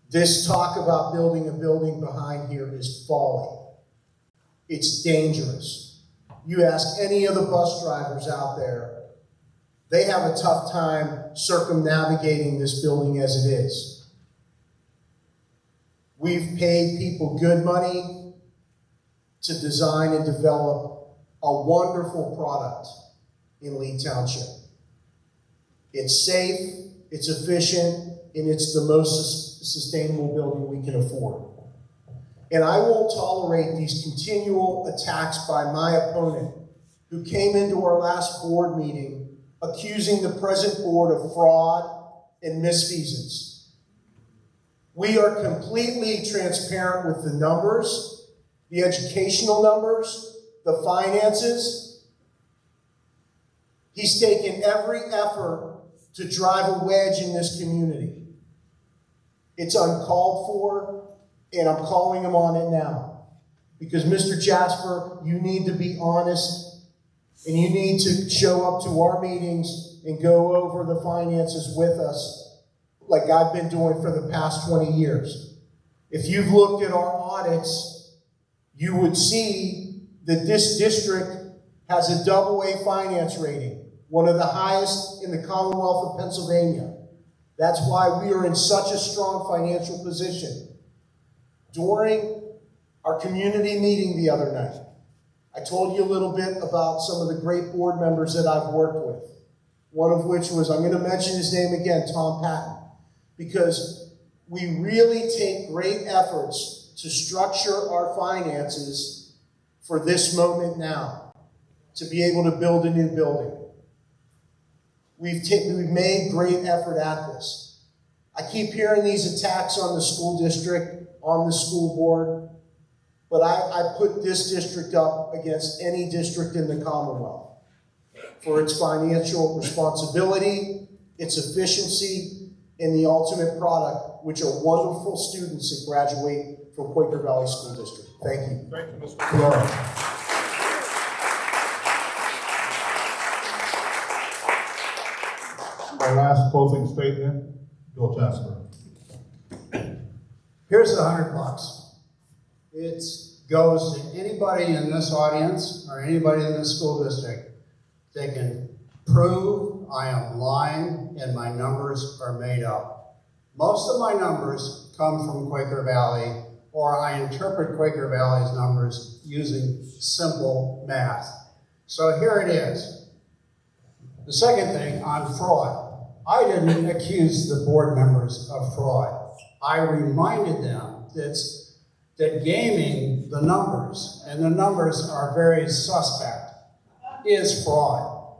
This talk about building a building behind here is folly. It's dangerous. You ask any of the bus drivers out there, they have a tough time circumnavigating this building as it is. We've paid people good money to design and develop a wonderful product in Lee Township. It's safe, it's efficient, and it's the most sustainable building we can afford. And I won't tolerate these continual attacks by my opponent, who came into our last board meeting accusing the present board of fraud and misfeasance. We are completely transparent with the numbers, the educational numbers, the finances. He's taken every effort to drive a wedge in this community. It's uncalled for, and I'm calling him on it now. Because Mr. Jasper, you need to be honest, and you need to show up to our meetings and go over the finances with us, like I've been doing for the past 20 years. If you've looked at our audits, you would see that this district has a AA finance rating, one of the highest in the Commonwealth of Pennsylvania. That's why we are in such a strong financial position. During our community meeting the other night, I told you a little bit about some of the great board members that I've worked with. One of which was, I'm going to mention his name again, Tom Patton, because we really take great efforts to structure our finances for this moment now, to be able to build a new building. We've made great effort at this. I keep hearing these attacks on the school district, on the school board, but I put this district up against any district in the Commonwealth for its financial responsibility, its efficiency, and the ultimate product, which are wonderful students that graduate from Quaker Valley School District. Thank you. Thank you, Mr. Flora. Our last closing statement, Bill Jasper. Here's $100. It's goes to anybody in this audience or anybody in this school district, they can prove I am lying and my numbers are made up. Most of my numbers come from Quaker Valley, or I interpret Quaker Valley's numbers using simple math. So here it is. The second thing on fraud. I didn't accuse the board members of fraud. I reminded them that gaming the numbers, and the numbers are very suspect, is fraud.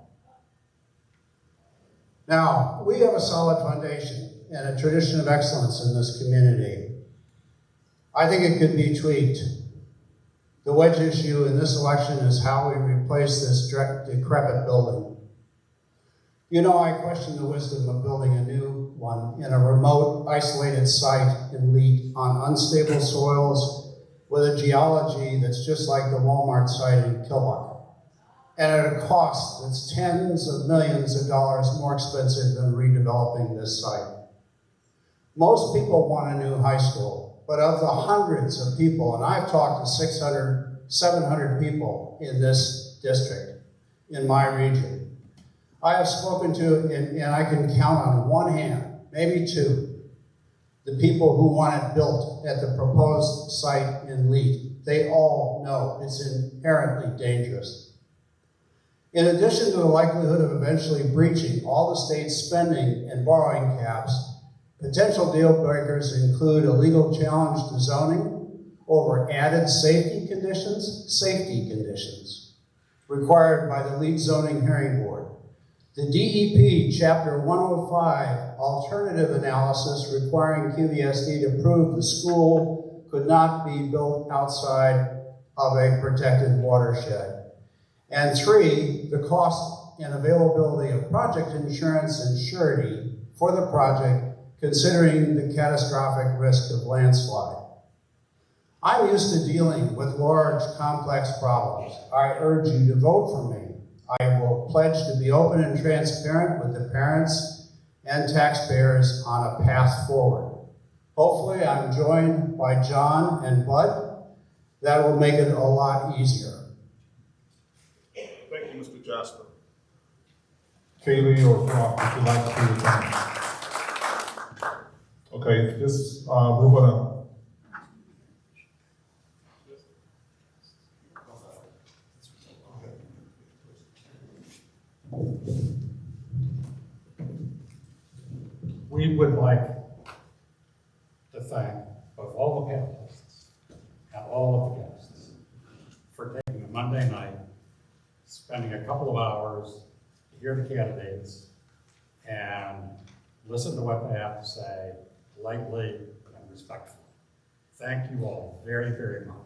Now, we have a solid foundation and a tradition of excellence in this community. I think it could be tweaked. The wedge issue in this election is how we replace this decrepit building. You know, I question the wisdom of building a new one in a remote, isolated site in Leet on unstable soils with a geology that's just like the Walmart site in Killbuck, and at a cost that's tens of millions of dollars more expensive than redeveloping this site. Most people want a new high school, but of the hundreds of people, and I've talked to 600, 700 people in this district, in my region, I have spoken to, and I can count on one hand, maybe two, the people who want it built at the proposed site in Leet. They all know it's inherently dangerous. In addition to the likelihood of eventually breaching all the state's spending and borrowing caps, potential deal breakers include a legal challenge to zoning over added safety conditions required by the Leet Zoning Hearing Board. The DEP Chapter 105 alternative analysis requiring QVSD to prove the school could not be built outside of a protected watershed. And 3, the cost and availability of project insurance and surety for the project, considering the catastrophic risk of landslide. I'm used to dealing with large, complex problems. I urge you to vote for me. I will pledge to be open and transparent with the parents and taxpayers on a path forward. Hopefully, I'm joined by John and Bud. That will make it a lot easier. Thank you, Mr. Jasper. Kaylee or Brock, would you like to? Okay, this, we're gonna. We would like to thank both all the panelists and all of the guests for taking a Monday night, spending a couple of hours to hear the candidates and listen to what they have to say lightly and respectfully. Thank you all very, very much.